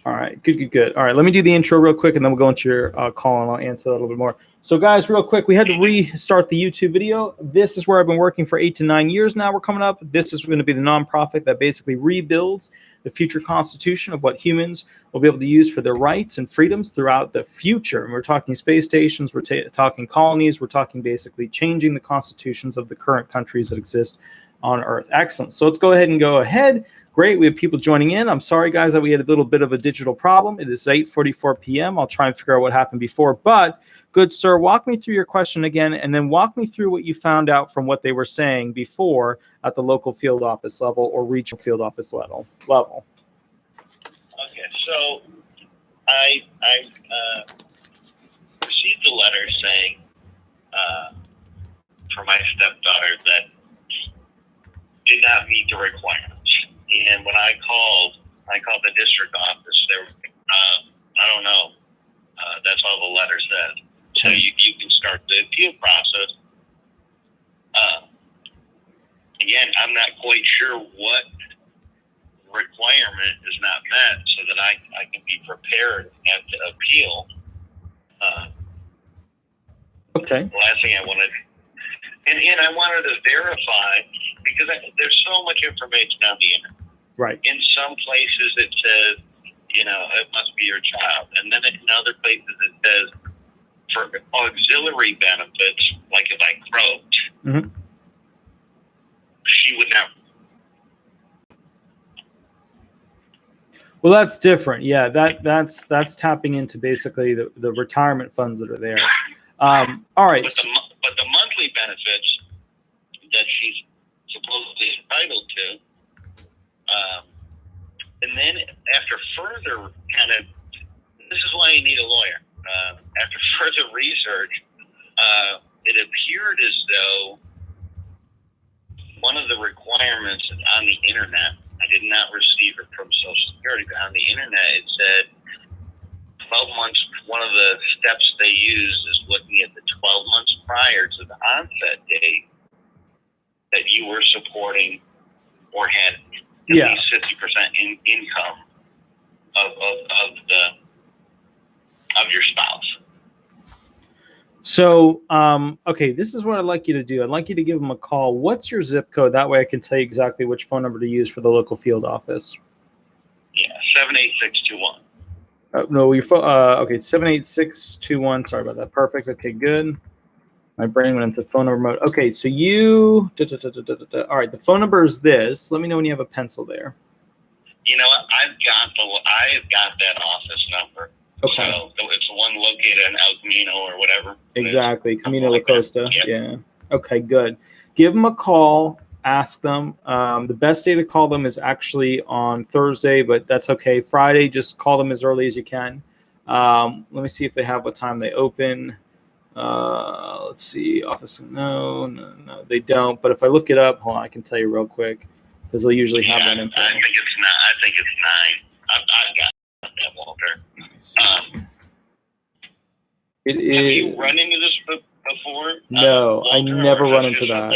All right, good. All right, let me do the intro real quick, and then we'll go into your call, and I'll answer that a little bit more. So, guys, real quick, we had to restart the YouTube video. This is where I've been working for 8 to 9 years now. We're coming up. This is going to be the nonprofit that basically rebuilds the future constitution of what humans will be able to use for their rights and freedoms throughout the future. And we're talking space stations, we're talking colonies, we're talking basically changing the constitutions of the current countries that exist on Earth. Excellent. So let's go ahead. Great. We have people joining in. I'm sorry, guys, that we had a little bit of a digital problem. It is 8:44 p.m. I'll try and figure out what happened before. But, good sir, walk me through your question again, and then walk me through what you found out from what they were saying before at the local field office level or regional field office level. Okay, so I received a letter saying for my stepdaughter that did not meet the requirements. And when I called the district office. They were, I don't know. That's all the letter said. So you can start the appeal process. Again, I'm not quite sure what requirement is not met so that I can be prepared and to appeal. Okay. The last thing I wanted, and I wanted to verify, because there's so much information on the internet. Right. In some places it says, it must be your child. And then in other places it says for auxiliary benefits, like if I croaked, she would not. Well, that's different. Yeah, that's tapping into basically the retirement funds that are there. All right. But the monthly benefits that she's supposedly entitled to, and then after further this is why you need a lawyer. After further research, it appeared as though one of the requirements on the internet, I did not receive it from Social Security, but on the internet it said 12 months, one of the steps they use is looking at the 12 months prior to the onset date that you were supporting or had at least 50% income of your spouse. So, okay, this is what I'd like you to do. I'd like you to give them a call. What's your zip code? That way I can tell you exactly which phone number to use for the local field office. Yeah, 78621. No, your phone. Okay, 78621. Sorry about that. Perfect. Okay, good. My brain went into phone number mode. Okay, so you. All right, the phone number is this. Let me know when you have a pencil there. You know what? I have got that office number. Okay. So it's the one located in El Camino or whatever. Exactly, Camino La Costa. Yeah. Okay, good. Give them a call. Ask them. The best day to call them is actually on Thursday, but that's okay. Friday, just call them as early as you can. Let me see if they have what time they open. Let's see. Office. No, they don't. But if I look it up, hold on, I can tell you real quick because they'll usually have that info. I think it's 9. I've got that, Walter. It is. Have you run into this before? No, Walter, I never run into that.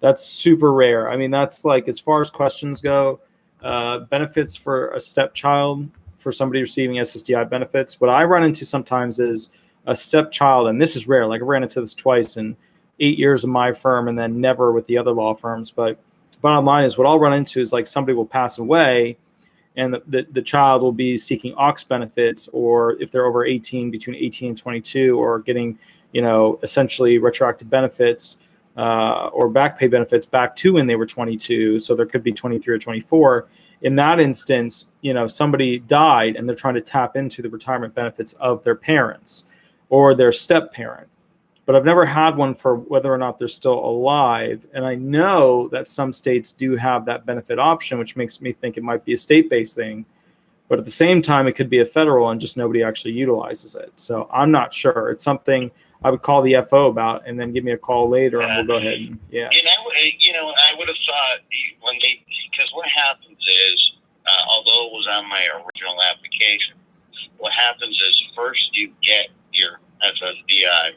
That's super rare. I mean, that's like, as far as questions go, benefits for a stepchild, for somebody receiving SSDI benefits. What I run into sometimes is a stepchild, and this is rare. Like, I ran into this twice in 8 years of my firm and then never with the other law firms. But bottom line is, what I'll run into is like somebody will pass away and the child will be seeking aux benefits, or if they're over 18, between 18 and 22, or getting, essentially retroactive benefits or back pay benefits back to when they were 22. So there could be 23 or 24. In that instance, somebody died and they're trying to tap into the retirement benefits of their parents or their step parent. But I've never had one for whether or not they're still alive. And I know that some states do have that benefit option, which makes me think it might be a state-based thing. But at the same time, it could be a federal and just nobody actually utilizes it. So I'm not sure. It's something I would call the FO about, and then give me a call later, and we'll go ahead and, And I would have thought because what happens is, although it was on my original application, what happens is first you get your SSDI,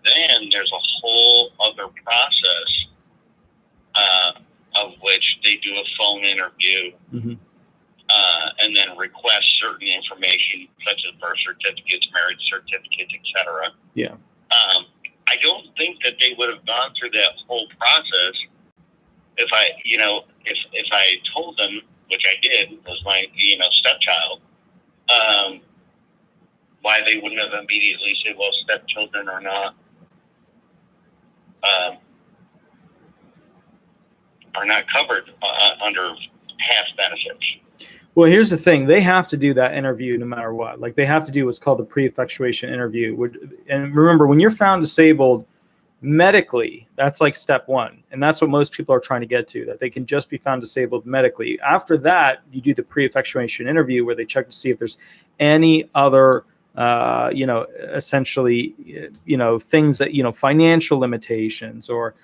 then there's a whole other process of which they do a phone interview, and and then request certain information, such as birth certificates, marriage certificates, etc. Yeah. I don't think that they would have gone through that whole process if I, if I told them, which I did, was my, stepchild, why they wouldn't have immediately said, well, stepchildren are not, covered under past benefits. Well, here's the thing. They have to do that interview no matter what. Like, they have to do what's called the pre-effectuation interview. And remember, when you're found disabled medically, that's like step one. And that's what most people are trying to get to, that they can just be found disabled medically. After that, you do the pre-effectuation interview where they check to see if there's any other, essentially, things that, financial limitations or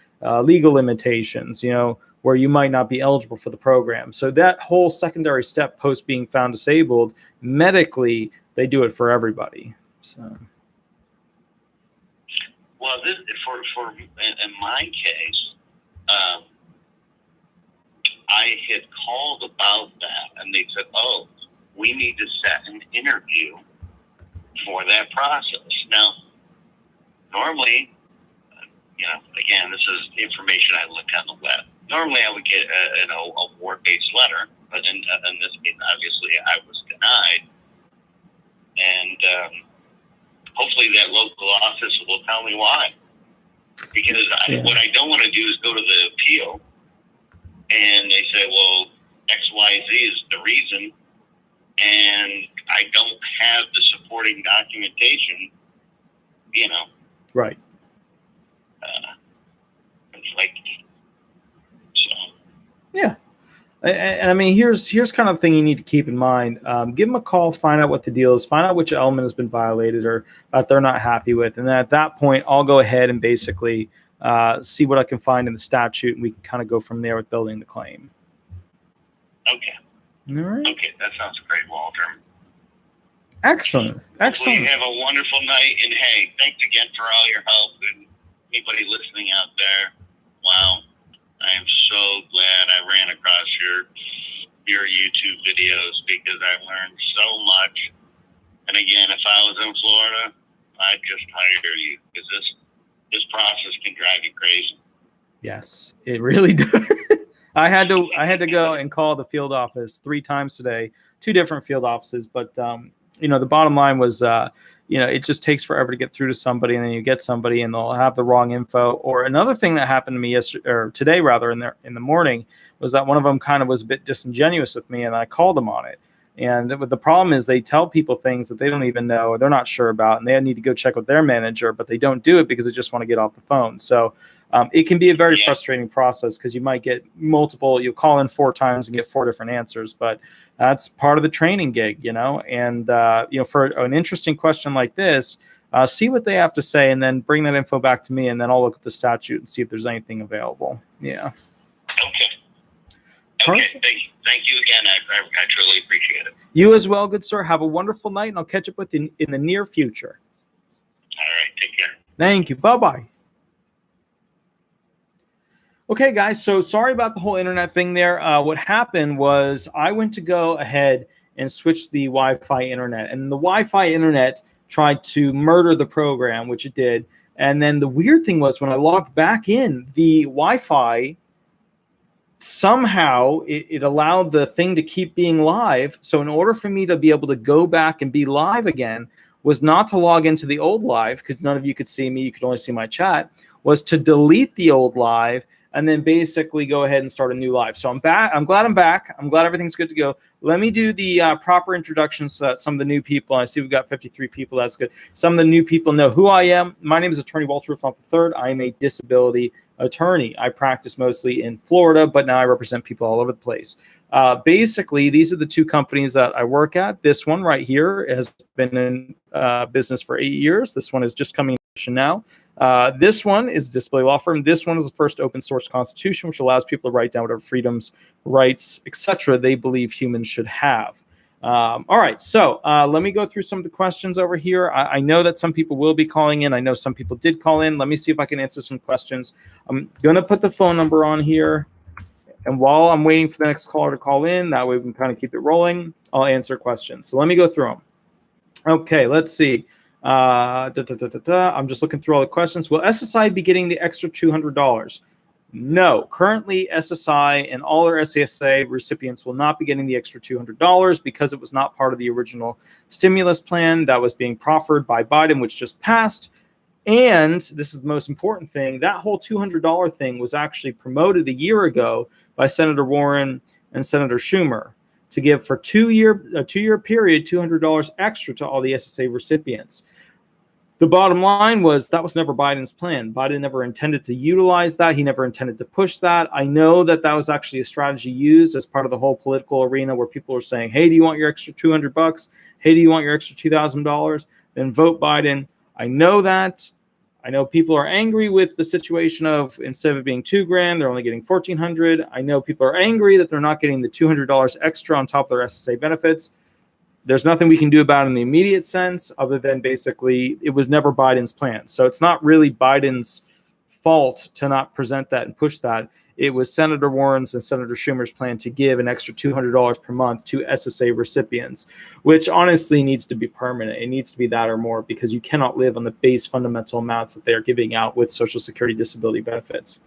legal limitations, where you might not be eligible for the program. So that whole secondary step post being found disabled medically, they do it for everybody. So, well, this, for in my case, I had called about that, and they said, "Oh, we need to set an interview for that process." Now, normally, again, this is information I looked on the web. Normally, I would get a ward-based letter, but in this case, obviously, I was denied. And hopefully that local office will tell me why. Because what I don't want to do is go to the appeal, and they say, well, XYZ is the reason, and I don't have the supporting documentation, Right. It's like... Yeah. And I mean, here's kind of the thing you need to keep in mind. Give them a call, find out what the deal is, find out which element has been violated or that they're not happy with. And then at that point, I'll go ahead and basically see what I can find in the statute, and we can kind of go from there with building the claim. Okay. All right. Okay, that sounds great, Walter. Excellent. Excellent. Well, you have a wonderful night, and hey, thanks again for all your help and anybody listening out there. Wow. I am so glad I ran across your YouTube videos because I learned so much. And again, if I was in Florida, I'd just hire you because this process can drive you crazy. Yes, it really does. I had to go and call the field office 3 times today, 2 different field offices. But the bottom line was, it just takes forever to get through to somebody, and then you get somebody and they'll have the wrong info. Or another thing that happened to me today in the morning was that one of them kind of was a bit disingenuous with me, and I called them on it. And the problem is they tell people things that they don't even know or they're not sure about, and they need to go check with their manager, but they don't do it because they just want to get off the phone. So it can be a very frustrating process because you might get you'll call in 4 times and get 4 different answers, but that's part of the training gig, and for an interesting question like this, see what they have to say and then bring that info back to me, and then I'll look at the statute and see if there's anything available. Yeah. Okay. Thank you again. I truly appreciate it. You as well, good sir. Have a wonderful night, and I'll catch up with you in the near future. All right. Take care. Thank you. Bye-bye. Okay, guys, so sorry about the whole internet thing there. What happened was I went to go ahead and switch the Wi-Fi internet, and the Wi-Fi internet tried to murder the program, which it did. And then the weird thing was when I logged back in, the Wi-Fi, somehow it allowed the thing to keep being live. So in order for me to be able to go back and be live again was not to log into the old live, because none of you could see me, you could only see my chat, was to delete the old live and then basically go ahead and start a new live. So I'm back. I'm glad I'm back. I'm glad everything's good to go. Let me do the proper introductions so that some of the new people, I see we've got 53 people. That's good. Some of the new people know who I am. My name is Attorney Walter Hnot III. I am a disability attorney. I practice mostly in Florida, but now I represent people all over the place. Basically, these are the 2 companies that I work at. This one right here has been in business for 8 years. This one is just coming now. This one is a disability law firm. This one is the first open source constitution, which allows people to write down whatever freedoms, rights, etc. they believe humans should have. All right, so let me go through some of the questions over here. I know that some people will be calling in. I know some people did call in. Let me see if I can answer some questions. I'm going to put the phone number on here. And while I'm waiting for the next caller to call in, that way we can kind of keep it rolling, I'll answer questions. So let me go through them. Okay, let's see. I'm just looking through all the questions. Will SSI be getting the extra $200? No. Currently, SSI and all our SSA recipients will not be getting the extra $200 because it was not part of the original stimulus plan that was being proffered by Biden, which just passed. And this is the most important thing, that whole $200 thing was actually promoted a year ago by Senator Warren and Senator Schumer to give for a two-year period $200 extra to all the SSA recipients. The bottom line was that was never Biden's plan. Biden never intended to utilize that. He never intended to push that. I know that that was actually a strategy used as part of the whole political arena where people are saying, hey, do you want your extra $200? Hey, do you want your extra $2,000? Then vote Biden. I know that. I know people are angry with the situation of instead of it being $2,000, they're only getting $1,400. I know people are angry that they're not getting the $200 extra on top of their SSA benefits. There's nothing we can do about it in the immediate sense other than basically it was never Biden's plan. So it's not really Biden's fault to not present that and push that. It was Senator Warren's and Senator Schumer's plan to give an extra $200 per month to SSA recipients, which honestly needs to be permanent. It needs to be that or more because you cannot live on the base fundamental amounts that they are giving out with Social Security disability benefits.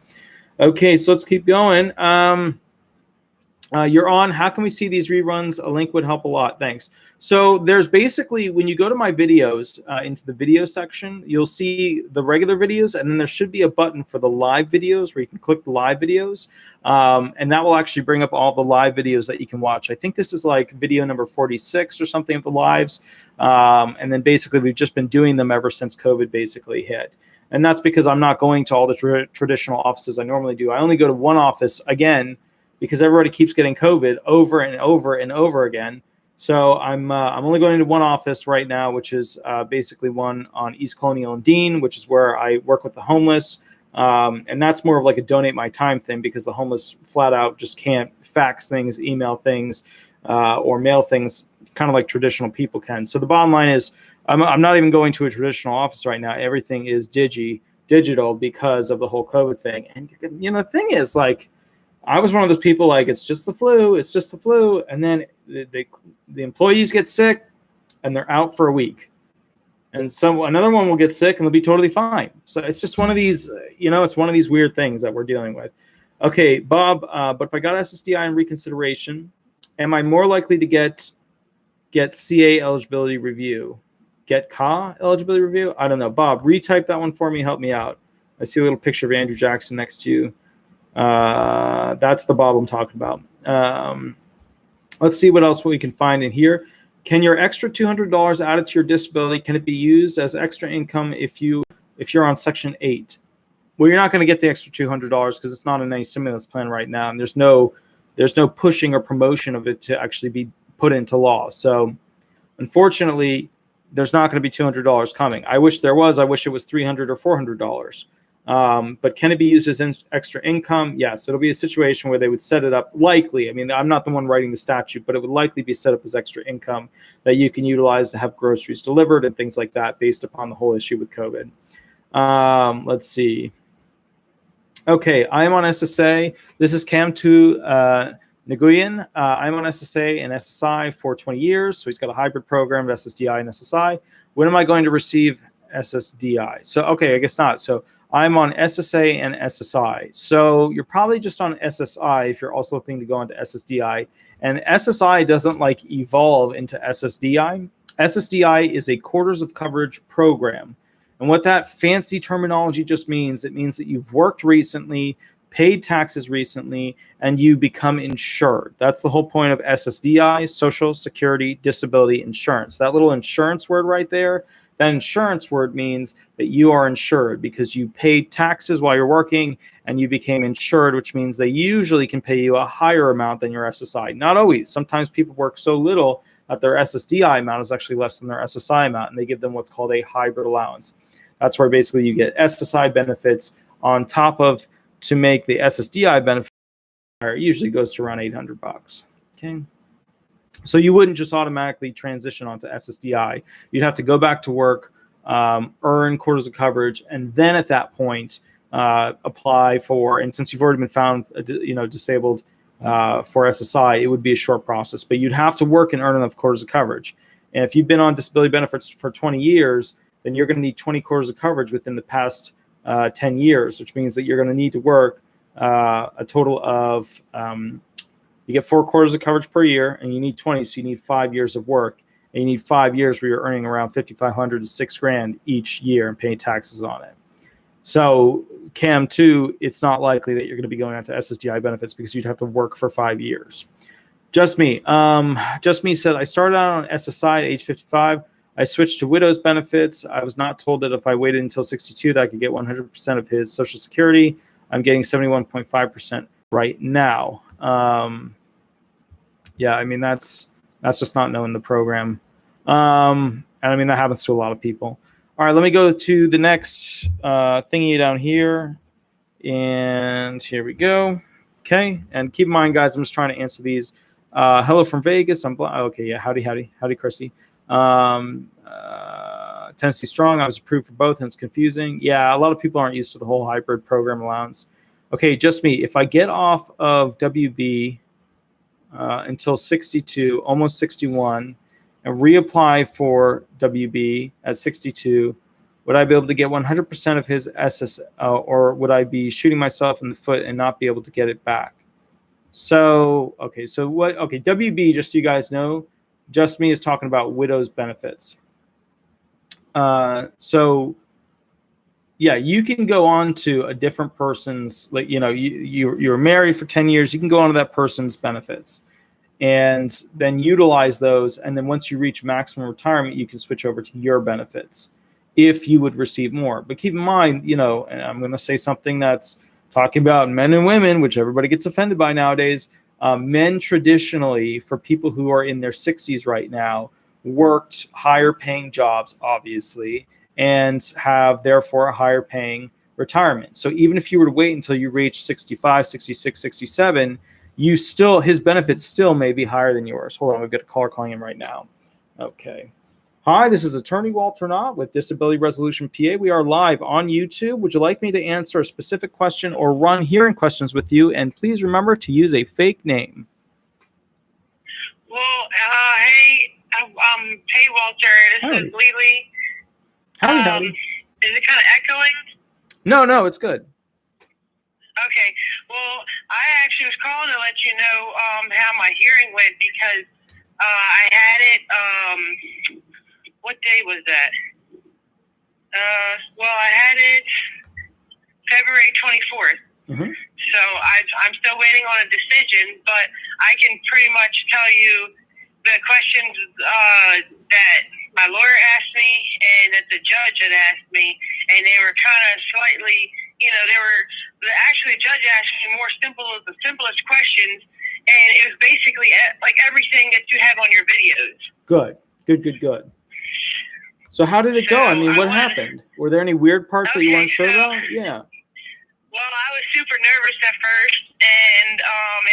Okay, so let's keep going. You're on. How can we see these reruns? A link would help a lot. Thanks. So there's basically, when you go to my videos, into the video section, you'll see the regular videos, and then there should be a button for the live videos where you can click the live videos, and that will actually bring up all the live videos that you can watch. I think this is like video number 46 or something of the lives, and then basically we've just been doing them ever since COVID basically hit. And that's because I'm not going to all the traditional offices I normally do. I only go to one office, again, because everybody keeps getting COVID over and over and over again. So I'm only going to one office right now, which is basically one on East Colonial and Dean, which is where I work with the homeless. And that's more of like a donate my time thing because the homeless flat out just can't fax things, email things, or mail things kind of like traditional people can. So the bottom line is I'm not even going to a traditional office right now. Everything is digital because of the whole COVID thing. And, you know, the thing is, like, I was one of those people like, it's just the flu. It's just the flu. And then the employees get sick and they're out for a week. And so another one will get sick and they'll be totally fine. So it's just one of these, you know, it's one of these weird things that we're dealing with. Okay, Bob, but if I got SSDI in reconsideration, am I more likely to get CA eligibility review? Get CA eligibility review? I don't know. Bob, retype that one for me. Help me out. I see a little picture of Andrew Jackson next to you. That's the Bob I'm talking about. Let's see what else we can find in here. Can your extra $200 added to your disability, can it be used as extra income if you're on Section 8? Well, you're not going to get the extra $200 because it's not in any stimulus plan right now, and there's no pushing or promotion of it to actually be put into law. So, unfortunately, there's not going to be $200 coming. I wish there was. I wish it was $300 or $400. But can it be used as extra income? Yes, it'll be a situation where they would set it up likely. I mean, I'm not the one writing the statute, but it would likely be set up as extra income that you can utilize to have groceries delivered and things like that based upon the whole issue with COVID. Let's see. Okay, I am on SSA. This is Kamtu Nguyen. I'm on SSA and SSI for 20 years. So he's got a hybrid program of SSDI and SSI. When am I going to receive SSDI? So, okay, I guess not. So I'm on SSA and SSI. So you're probably just on SSI if you're also looking to go into SSDI. And SSI doesn't like evolve into SSDI. SSDI is a quarters of coverage program. And what that fancy terminology just means, it means that you've worked recently, paid taxes recently, and you become insured. That's the whole point of SSDI, Social Security Disability Insurance. That little insurance word right there, that insurance word means that you are insured because you paid taxes while you're working and you became insured, which means they usually can pay you a higher amount than your SSI. Not always. Sometimes people work so little that their SSDI amount is actually less than their SSI amount, and they give them what's called a hybrid allowance. That's where basically you get SSI benefits on top of to make the SSDI benefit higher. It usually goes to around $800. Okay. So you wouldn't just automatically transition onto SSDI. You'd have to go back to work, earn quarters of coverage, and then at that point apply for. And since you've already been found, disabled for SSI, it would be a short process, but you'd have to work and earn enough quarters of coverage. And if you've been on disability benefits for 20 years, then you're going to need 20 quarters of coverage within the past 10 years, which means that you're going to need to work a total of, you get 4 quarters of coverage per year, and you need 20, so you need 5 years of work. And you need 5 years where you're earning around $5,500 to $6,000 each year and paying taxes on it. So CAM 2, it's not likely that you're going to be going on to SSDI benefits because you'd have to work for 5 years. Just me. Just me said, I started out on SSI at age 55. I switched to widow's benefits. I was not told that if I waited until 62 that I could get 100% of his Social Security. I'm getting 71.5% right now. Yeah, I mean, that's just not knowing the program. And I mean, that happens to a lot of people. All right, let me go to the next thingy down here. And here we go. Okay, and keep in mind, guys, I'm just trying to answer these. Hello from Vegas. Okay, yeah, howdy, Chrissy. Tennessee Strong, I was approved for both, and it's confusing. Yeah, a lot of people aren't used to the whole hybrid program allowance. Okay, just me. If I get off of WB until 62, almost 61, and reapply for WB at 62, would I be able to get 100% of his SS, or would I be shooting myself in the foot and not be able to get it back? So, okay, so what? Okay, WB, just so you guys know, just me is talking about widow's benefits. So, yeah, you can go on to a different person's, like, you know, you're married for 10 years, you can go on to that person's benefits and then utilize those. And then once you reach maximum retirement, you can switch over to your benefits if you would receive more. But keep in mind, you know, and I'm going to say something that's talking about men and women, which everybody gets offended by nowadays. Men traditionally, for people who are in their 60s right now, worked higher paying jobs, obviously, and have therefore a higher paying retirement. So even if you were to wait until you reach 65, 66, 67, you still, his benefits still may be higher than yours. Hold on, we've got a caller calling in right now. Okay. Hi, this is Attorney Walter Hnot with Disability Resolution PA. We are live on YouTube. Would you like me to answer a specific question or run hearing questions with you? And please remember to use a fake name. Well, hey Walter, this is Lily. Howdy. Is it kind of echoing? No, it's good. Okay. Well, I actually was calling to let you know how my hearing went because I had it. What day was that? Well, I had it February 24th. Mm-hmm. So I'm still waiting on a decision, but I can pretty much tell you the questions that my lawyer asked me and that the judge had asked me, and they were kind of slightly, you know, actually the judge asked me the simplest questions, and it was basically like everything that you have on your videos. Good. So how did it go? I mean, what happened? Were there any weird parts that you weren't sure about? Yeah. Well, I was super nervous at first, and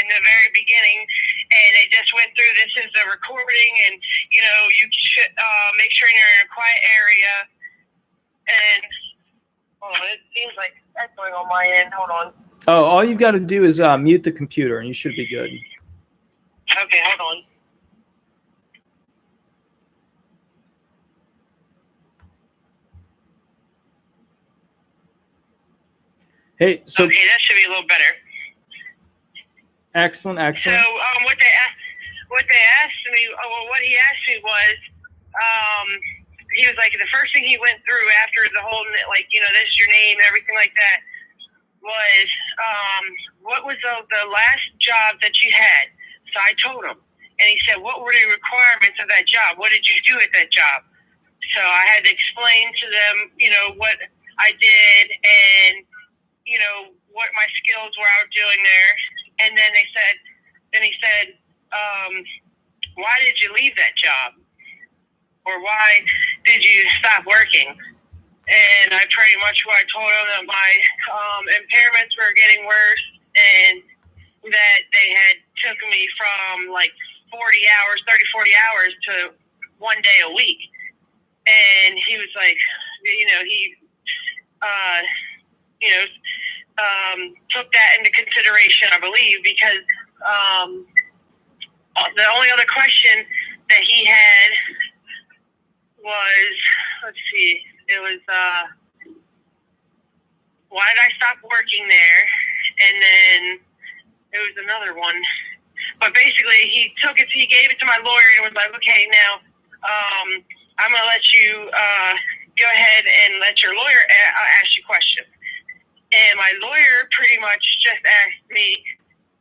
in the very beginning, and it just went through. This is a recording, and you know you should make sure you're in a quiet area. And hold on, it seems like that's going on my end. Hold on. Oh, all you've got to do is mute the computer, and you should be good. Okay, hold on. Hey, so okay, that should be a little better. Excellent. So what he asked me was, he was like, the first thing he went through after the whole, like, you know, this is your name and everything like that, was, what was the last job that you had? So I told him, and he said, what were the requirements of that job? What did you do at that job? So I had to explain to them, you know, what I did and, you know, what my skills were out doing there. And then he said, why did you leave that job? Or why did you stop working? And I pretty much told him that my impairments were getting worse and that they had took me from like 30, 40 hours to 1 day a week. And he was like, you know, took that into consideration, I believe, because The only other question that he had was, let's see, it was, why did I stop working there? And then there was another one. But basically, he gave it to my lawyer and was like, okay, now I'm going to let you go ahead and let your lawyer ask you questions. And my lawyer pretty much just asked me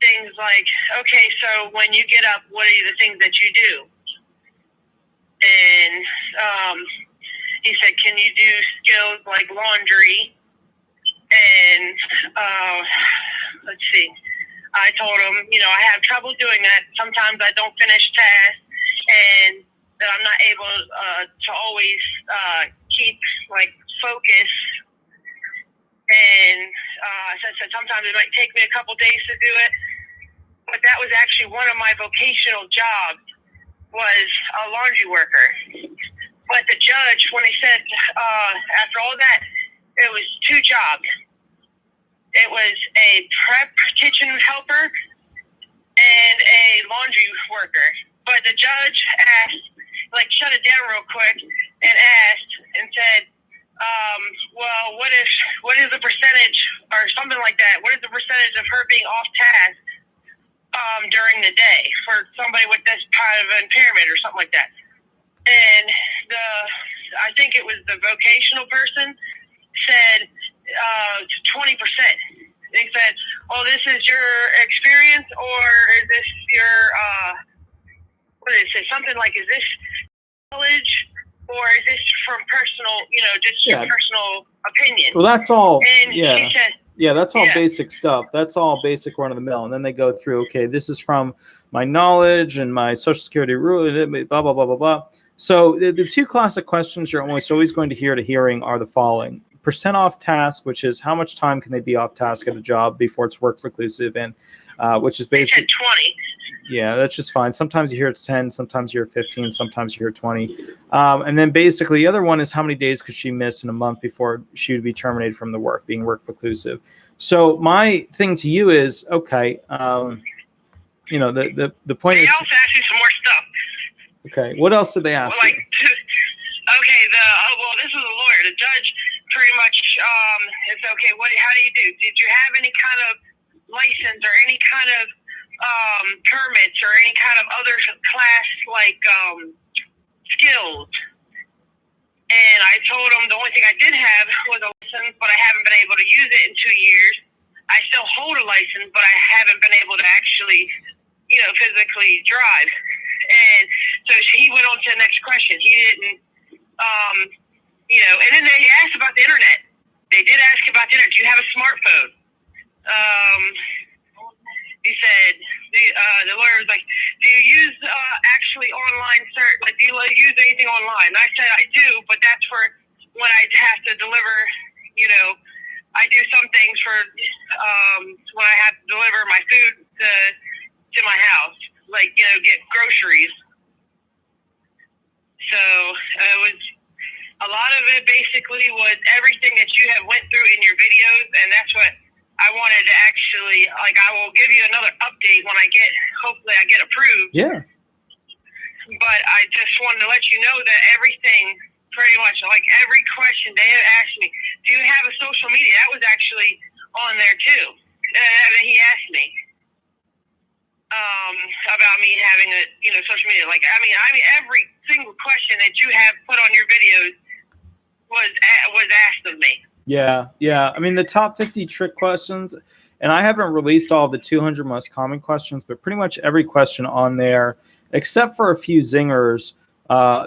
things like, okay, so when you get up, what are the things that you do? And he said, can you do skills like laundry? And let's see. I told him, I have trouble doing that. Sometimes I don't finish tasks, and that I'm not able to always keep focus. And I said sometimes it might take me a couple days to do it, but that was actually one of my vocational jobs, was a laundry worker. But the judge, when he said after all that, it was 2 jobs. It was a prep kitchen helper and a laundry worker. But the judge asked, shut it down real quick and asked and said, well, what is the percentage or something like that? What is the percentage of her being off task during the day for somebody with this kind of impairment or something like that? And I think it was the vocational person said 20%. They said, "Oh, this is your experience, or is this your what did it say? Something like, is this knowledge, or is this from personal? Just your personal opinion?" Well, that's all. And she said, that's all basic stuff. That's all basic run of the mill. And then they go through, okay, this is from my knowledge and my Social Security rule, blah blah blah blah blah. So the 2 classic questions you're always going to hear at a hearing are the following: percent off task, which is how much time can they be off task at a job before it's work reclusive, and which is basically 20. Yeah, that's just fine. Sometimes you hear it's 10, sometimes you hear 15, sometimes you hear 20. And then basically the other one is how many days could she miss in a month before she would be terminated from the work, being work reclusive. So my thing to you is, okay, the point is. They also asked me some more stuff. Okay, what else did they ask you? Okay, this is a lawyer. The judge pretty much it's okay. How do you do? Did you have any kind of license or any kind of permits or any kind of other class skills? And I told him the only thing I did have was a license, but I haven't been able to use it in 2 years. I still hold a license, but I haven't been able to actually, physically drive. And so he went on to the next question. He didn't, and then they asked about the internet. They did ask about the internet. Do you have a smartphone? He said, the lawyer was like, do you use actually online search? Do you use anything online? And I said, I do, but that's for when I have to deliver, I do some things for when I have to deliver my food to my house, get groceries. So it was, a lot of it basically was everything that you have went through in your videos, and that's what I wanted to actually, I will give you another update when hopefully I get approved. Yeah. But I just wanted to let you know that everything, pretty much, every question they have asked me, do you have a social media? That was actually on there too. He asked me about me having a, social media. Every single question that you have put on your videos was asked of me. Yeah. I mean, the top 50 trick questions, and I haven't released all the 200 most common questions, but pretty much every question on there, except for a few zingers,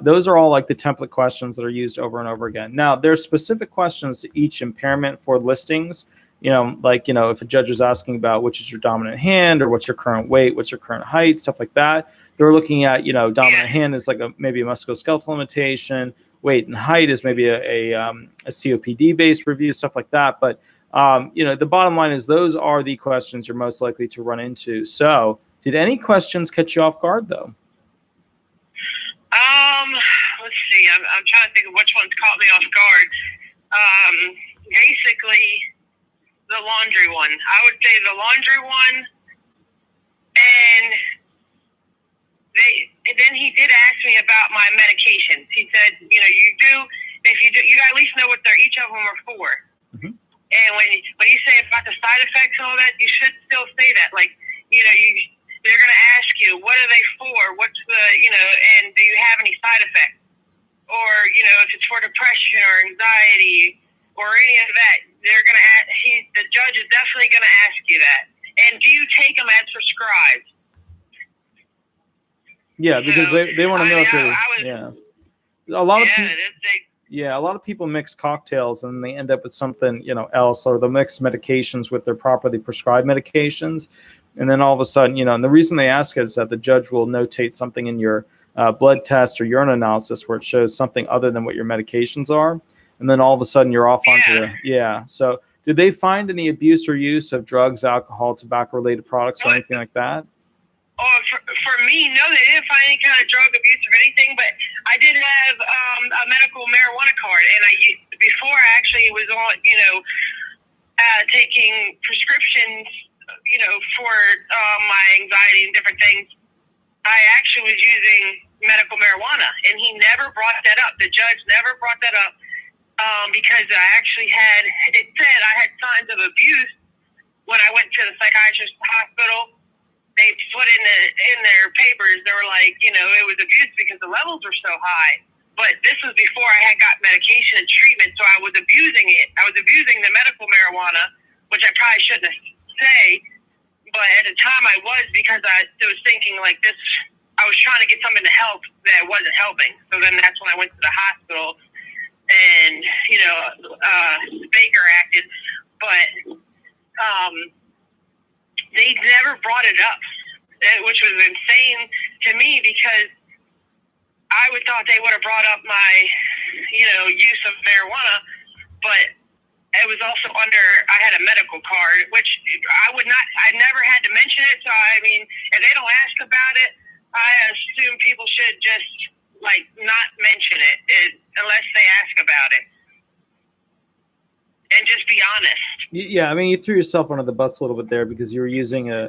those are all the template questions that are used over and over again. Now, there's specific questions to each impairment for listings. If a judge is asking about which is your dominant hand, or what's your current weight, what's your current height, stuff like that. They're looking at, dominant hand is maybe a musculoskeletal limitation. Weight and height is maybe a COPD-based review, stuff like that. But, the bottom line is those are the questions you're most likely to run into. So did any questions catch you off guard, though? Let's see. I'm trying to think of which ones caught me off guard. Basically, the laundry one. I would say the laundry one then he did ask me about my medications. He said, you at least know what each of them are for. Mm-hmm. And when you say about the side effects and all that, you should still say that. Like, they're going to ask you, what are they for? What's and do you have any side effects? Or, if it's for depression or anxiety or any of that, they're going to the judge is definitely going to ask you that. And do you take them as prescribed? Yeah, because they want to know if they're, a lot of people, a lot of people mix cocktails and they end up with something, else, or they'll mix medications with their properly prescribed medications. And then all of a sudden, and the reason they ask it is that the judge will notate something in your blood test or urine analysis where it shows something other than what your medications are. And then all of a sudden you're off onto So did they find any abuse or use of drugs, alcohol, tobacco-related products or anything like that? Oh, for me, no, they didn't find any kind of drug abuse or anything, but I did have a medical marijuana card, and before I actually was on, taking prescriptions, for my anxiety and different things, I actually was using medical marijuana, and he never brought that up. The judge never brought that up because I actually it said I had signs of abuse when I went to the psychiatrist hospital. They put in their papers, they were like, it was abuse because the levels were so high. But this was before I had got medication and treatment, so I was abusing it. I was abusing the medical marijuana, which I probably shouldn't say, but at the time I was, because I was thinking like this, I was trying to get something to help that wasn't helping. So then that's when I went to the hospital and, Baker acted. But they never brought it up, which was insane to me because I would thought they would have brought up my, use of marijuana, but it was also I had a medical card, which I never had to mention it. So, if they don't ask about it, I assume people should just, not mention it unless they ask about it. And just be honest. Yeah, you threw yourself under the bus a little bit there because you were using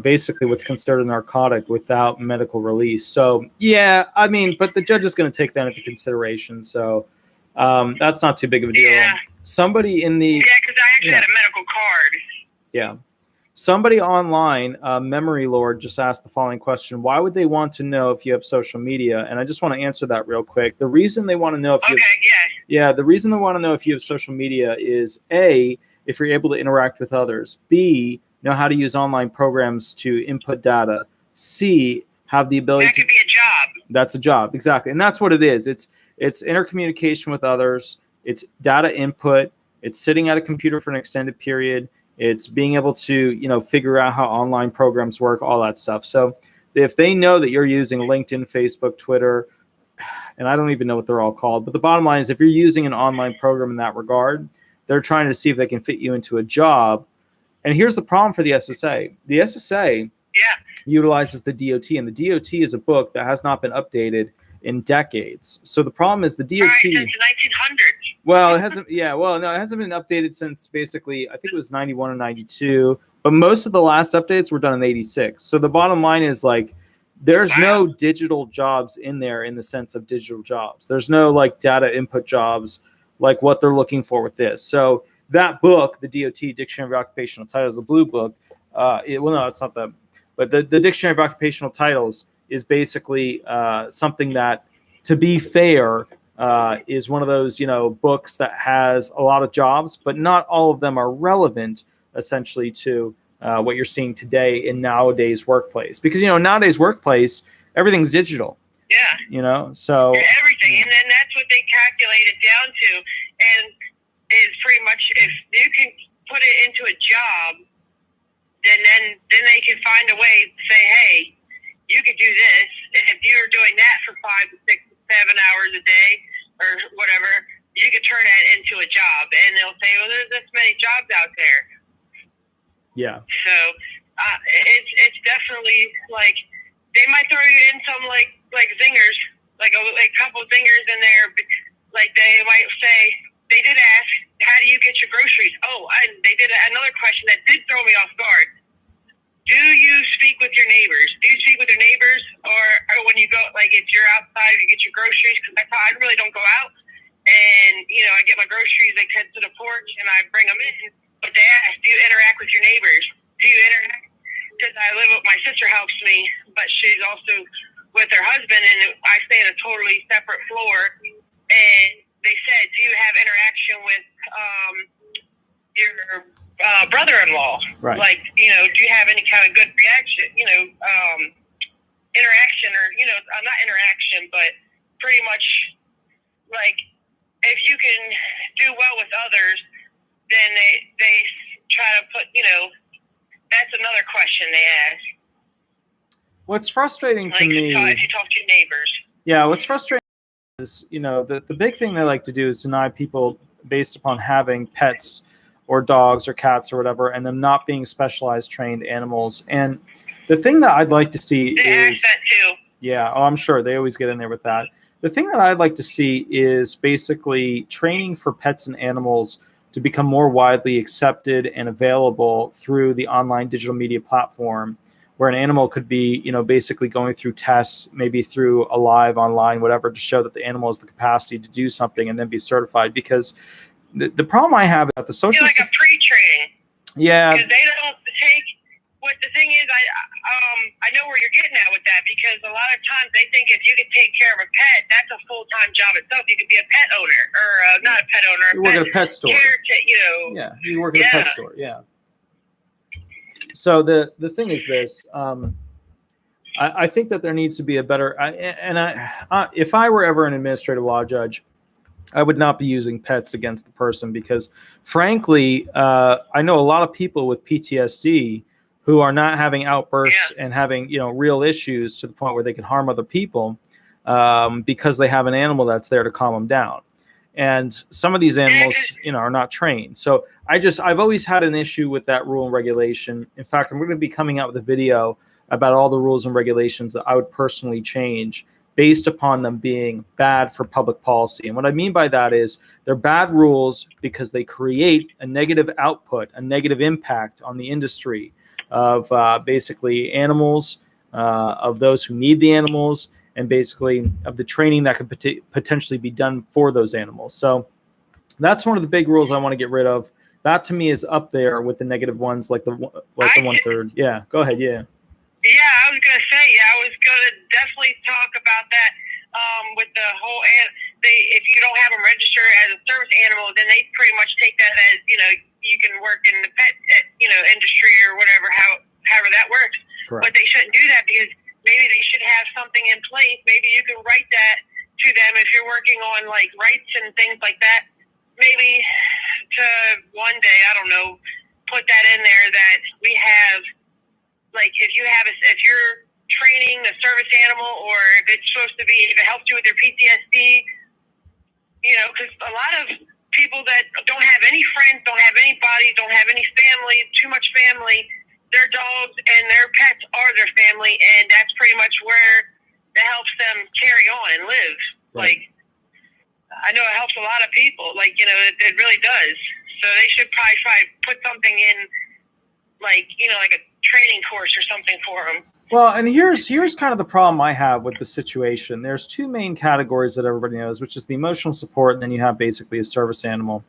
basically what's considered a narcotic without medical release. So, but the judge is going to take that into consideration. So that's not too big of a deal. Yeah. Somebody in the... Yeah, because I actually had a medical card. Yeah. Somebody online, Memory Lord, just asked the following question. Why would they want to know if you have social media? And I just want to answer that real quick. The reason they want to know if the reason they want to know if you have social media is A, if you're able to interact with others. B, know how to use online programs to input data. C, have the ability that could be a job. That's a job, exactly. And that's what it is. It's intercommunication with others. It's data input. It's sitting at a computer for an extended period. It's being able to, figure out how online programs work, all that stuff. So if they know that you're using LinkedIn, Facebook, Twitter, and I don't even know what they're all called, but the bottom line is if you're using an online program in that regard, they're trying to see if they can fit you into a job. And here's the problem for the SSA. The SSA utilizes the DOT, and the DOT is a book that has not been updated in decades. So the problem is the DOT... Right, since the 1900s. Well, it hasn't. Yeah, well, no, it hasn't been updated since basically, I think it was 91 or 92. But most of the last updates were done in 86. So the bottom line is there's no digital jobs in there in the sense of digital jobs. There's no data input jobs like what they're looking for with this. So that book, the DOT Dictionary of Occupational Titles, the blue book. No, it's not that. But the Dictionary of Occupational Titles is basically something that, to be fair, is one of those, books that has a lot of jobs, but not all of them are relevant, essentially, to what you're seeing today in nowadays workplace. Because, nowadays workplace, everything's digital. Yeah. So... Everything. And then that's what they calculate it down to. And it's pretty much, if you can put it into a job, then they can find a way to say, hey, you could do this. And if you're doing that for 5 to 6 to 7 hours a day or whatever, you could turn that into a job. And they'll say, well, there's this many jobs out there. Yeah. So it's definitely they might throw you in some zingers, a couple zingers in there. They might say, they did ask, how do you get your groceries? Oh, they did another question that did throw me off guard. Do you speak with your neighbors? Do you speak with your neighbors, or you get your groceries, because I really don't go out. And, you know, I get my groceries, they head to the porch, and I bring them in. But they ask, do you interact with your neighbors? Do you interact? Because I live with, my sister helps me, but she's also with her husband, and I stay in a totally separate floor. And they said, do you have interaction with your brother-in-law? Right. Like, you know, do you have any kind of good reaction, you know, interaction, or, you know, not interaction, but pretty much, like, if you can do well with others, then they try to put, you know, that's another question they ask. What's frustrating to me, if you talk to your neighbors. Yeah, what's frustrating is, you know, the big thing they like to do is deny people based upon having pets or dogs or cats or whatever, and them not being specialized trained animals. And the thing that I'd like to see they is ask that too. Yeah, oh, I'm sure they always get in there with that. The thing that I'd like to see is basically training for pets and animals to become more widely accepted and available through the online digital media platform, where an animal could be, you know, basically going through tests, maybe through a live online, whatever, to show that the animal has the capacity to do something and then be certified. Because the problem I have is that the social... like a pre-training. Yeah. Because they don't take... What the thing is, I know where you're getting at with that, because a lot of times they think if you can take care of a pet, that's a full-time job itself. You could be a pet owner, or not a pet owner. You work at a pet store. You know. Yeah, you work at a pet store. Yeah. So the thing is this. I think that there needs to be a better. If I were ever an administrative law judge, I would not be using pets against the person, because, frankly, I know a lot of people with PTSD who are not having outbursts and having, you know, real issues to the point where they can harm other people because they have an animal that's there to calm them down. And some of these animals, you know, are not trained. So I've always had an issue with that rule and regulation. In fact, I'm going to be coming out with a video about all the rules and regulations that I would personally change based upon them being bad for public policy. And what I mean by that is they're bad rules because they create a negative output, a negative impact on the industry of basically animals, of those who need the animals, and basically of the training that could potentially be done for those animals. So that's one of the big rules I want to get rid of. That to me is up there with the negative ones, like the 1/3. Yeah, go ahead. Yeah. Yeah, I was gonna say. I was gonna definitely talk about that with the whole. If you don't have them registered as a service animal, then they pretty much take that as, you know, you can work in the pet, you know, industry or whatever, however that works. Correct. But they shouldn't do that, because maybe they should have something in place. Maybe you can write that to them if you're working on like rights and things like that. Maybe to one day, I don't know, put that in there that we have, like, if you're training the service animal, or if it's supposed to be, if it helps you with your PTSD, you know, because a lot of people that don't have any friends, don't have anybody, don't have any family, too much family, their dogs and their pets are their family, and that's pretty much where it helps them carry on and live. Right. Like, I know it helps a lot of people. Like, you know, it really does. So they should probably try to put something in, like, you know, like a training course or something for them. Well, and here's kind of the problem I have with the situation. There's two main categories that everybody knows, which is the emotional support, and then you have basically a service animal.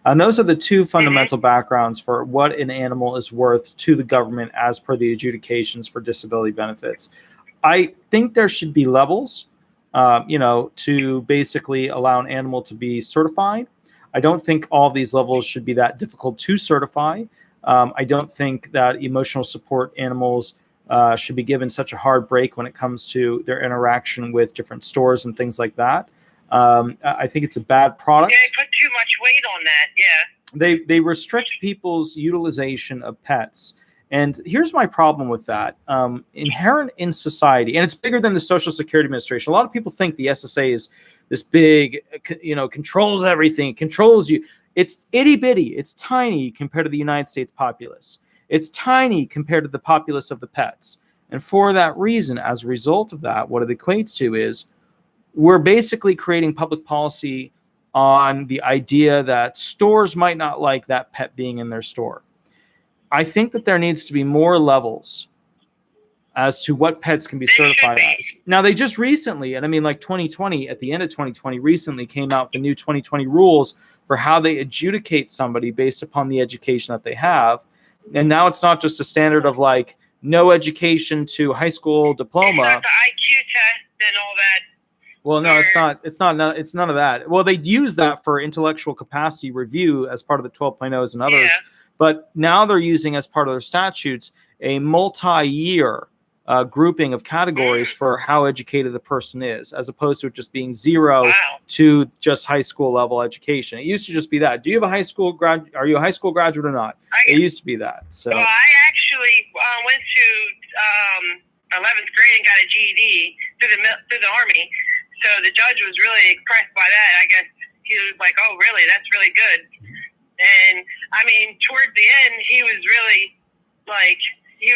And those are the two fundamental backgrounds for what an animal is worth to the government as per the adjudications for disability benefits. I think there should be levels, you know, to basically allow an animal to be certified. I don't think all of these levels should be that difficult to certify. I don't think that emotional support animals should be given such a hard break when it comes to their interaction with different stores and things like that. I think it's a bad product. Yeah, they put too much weight on that. Yeah. They restrict people's utilization of pets. And here's my problem with that. Inherent in society, and it's bigger than the Social Security Administration. A lot of people think the SSA is this big, you know, controls everything, controls you. It's itty bitty. It's tiny compared to the United States populace. It's tiny compared to the populace of the pets. And for that reason, as a result of that, what it equates to is we're basically creating public policy on the idea that stores might not like that pet being in their store. I think that there needs to be more levels as to what pets can be certified as. Now, they just recently, and I mean like 2020, at the end of 2020, recently came out the new 2020 rules for how they adjudicate somebody based upon the education that they have. And now it's not just a standard of like no education to high school diploma. It's not the IQ test and all that. Well, no, it's not. It's none of that. Well, they use that for intellectual capacity review as part of the 12.0s and others. Yeah. But now they're using as part of their statutes a multi-year grouping of categories for how educated the person is, as opposed to it just being zero to just high school level education. It used to just be that. Do you have a high school grad? Are you a high school graduate or not? It used to be that. So. Well, I actually went to 11th grade and got a GED through the Army. So the judge was really impressed by that. I guess he was like, "Oh, really? That's really good." And I mean, towards the end, he was really like, he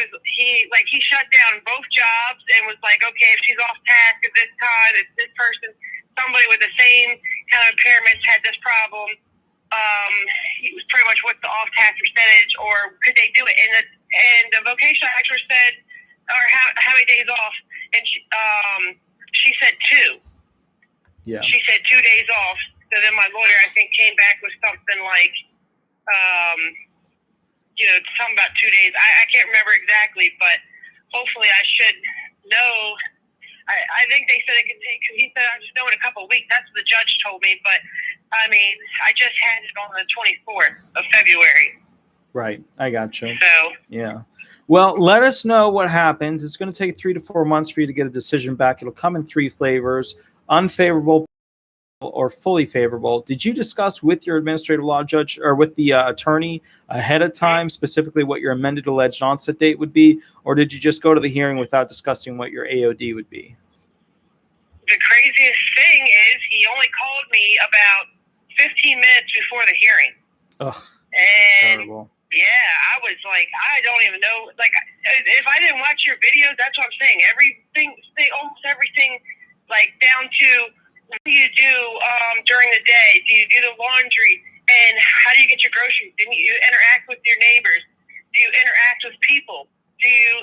shut down both jobs and was like, "Okay, if she's off task at this time, if this person, somebody with the same kind of impairments had this problem, he was pretty much what's the off task percentage, or could they do it?" And the vocational expert said, "Or how many days off?" And she said 2. Yeah. She said 2 days off. So then my lawyer, I think, came back with something like, something about 2 days. I can't remember exactly, but hopefully I should know. I think they said it could take, he said, I just know in a couple of weeks. That's what the judge told me. But, I mean, I just had it on the 24th of February. Right. I got you. So. Yeah. Well, let us know what happens. It's going to take 3 to 4 months for you to get a decision back. It'll come in 3 flavors: unfavorable or fully favorable. Did you discuss with your administrative law judge or with the attorney ahead of time specifically what your amended alleged onset date would be, or did you just go to the hearing without discussing what your AOD would be? The craziest thing is he only called me about 15 minutes before the hearing. Ugh, and terrible. Yeah, I was like, I don't even know. Like, if I didn't watch your videos, that's what I'm saying. Almost everything, like down to what do you do during the day? Do you do the laundry? And how do you get your groceries? Do you interact with your neighbors? Do you interact with people? Do you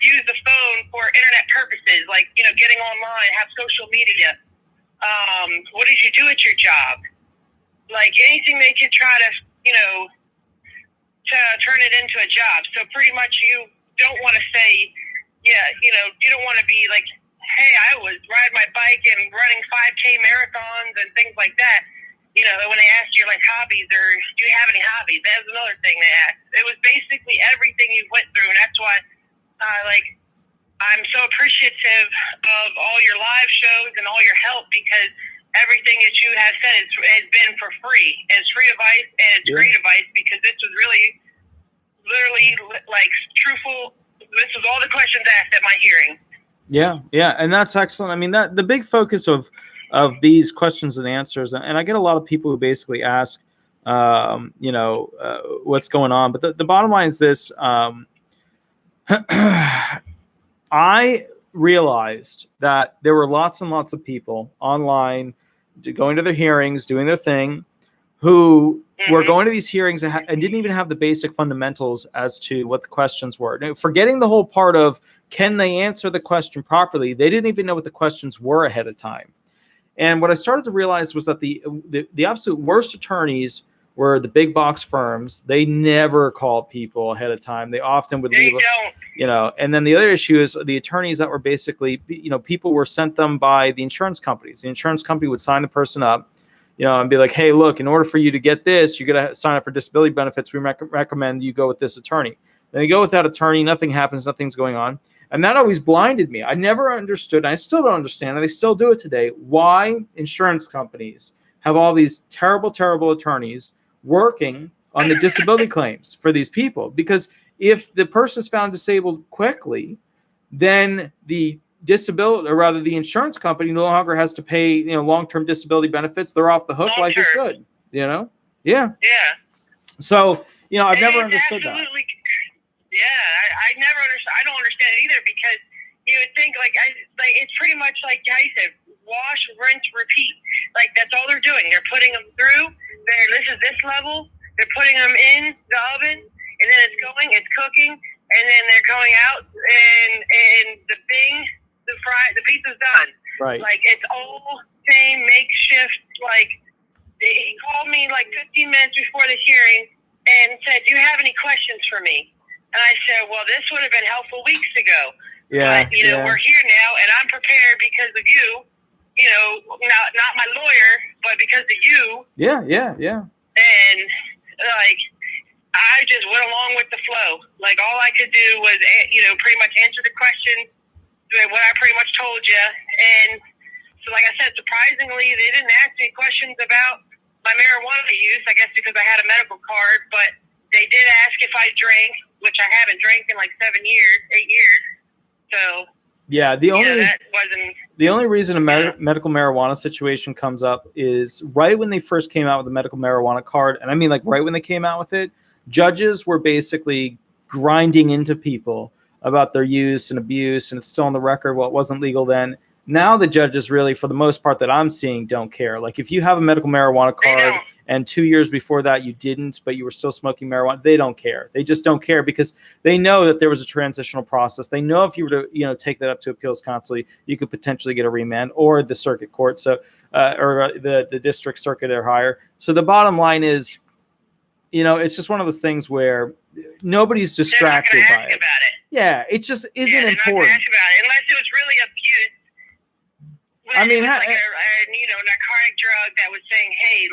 use the phone for internet purposes, like, getting online, have social media? What did you do at your job? Like, anything they can try to, to turn it into a job. So pretty much you don't want to say, you don't want to be like, hey, I was riding my bike and running 5K marathons and things like that. When they asked you, like, hobbies, or do you have any hobbies? That was another thing they asked. It was basically everything you went through, and that's why, I'm so appreciative of all your live shows and all your help, because everything that you have said has been for free. And it's free advice, and it's great advice, because this was really, literally, like, truthful. This was all the questions asked at my hearing. Yeah, and that's excellent. I mean, that the big focus of these questions and answers, and I get a lot of people who basically ask, what's going on. But the bottom line is this: I realized that there were lots and lots of people online going to their hearings, doing their thing, who were going to these hearings and didn't even have the basic fundamentals as to what the questions were. Now, forgetting the whole part of can they answer the question properly, they didn't even know what the questions were ahead of time. And what I started to realize was that the absolute worst attorneys were the big box firms. They never called people ahead of time. They often would leave, and then the other issue is the attorneys that were basically, people were sent them by the insurance companies. The insurance company would sign the person up, and be like, hey, look, in order for you to get this, you're going to sign up for disability benefits. We recommend you go with this attorney. Then you go with that attorney, nothing happens, nothing's going on. And that always blinded me. I never understood, and I still don't understand, and they still do it today, why insurance companies have all these terrible, terrible attorneys working on the disability claims for these people. Because if the person is found disabled quickly, then the insurance company no longer has to pay, long-term disability benefits. They're off the hook. Long-term. Life is good, Yeah. Yeah. So, I've never understood that. Yeah, I never understand. I don't understand it either, because you would think it's pretty much like how you said, wash, rinse, repeat. Like, that's all they're doing. They're putting them through. This is this level. They're putting them in the oven, and then it's cooking, and then they're going out, and the thing, the pizza's done. Right. Like, it's all same makeshift. Like, he called me like 15 minutes before the hearing and said, "Do you have any questions for me?" And I said, "Well, this would have been helpful weeks ago. Yeah. But, we're here now, and I'm prepared because of you. Not my lawyer, but because of you." Yeah. And, like, I just went along with the flow. Like, all I could do was, pretty much answer the question, what I pretty much told you. And so, like I said, surprisingly, they didn't ask me questions about my marijuana use, I guess because I had a medical card, but they did ask if I drank, which I haven't drank in like 8 years. So, yeah, the only reason a medical marijuana situation comes up is right when they first came out with the medical marijuana card, and I mean like right when they came out with it, judges were basically grinding into people about their use and abuse, and it's still on the record. Well, it wasn't legal then. Now the judges really, for the most part that I'm seeing, don't care. Like if you have a medical marijuana card and 2 years before that you didn't, but you were still smoking marijuana, they don't care. They just don't care because they know that there was a transitional process. They know if you were to, take that up to appeals counsel, you could potentially get a remand or the circuit court, so or the district circuit or higher. So the bottom line is, it's just one of those things where nobody's distracted by it. About it. Yeah, it just isn't important. Not ask about it, unless it was really abuse. I mean, like a narcotic drug that was saying, hey,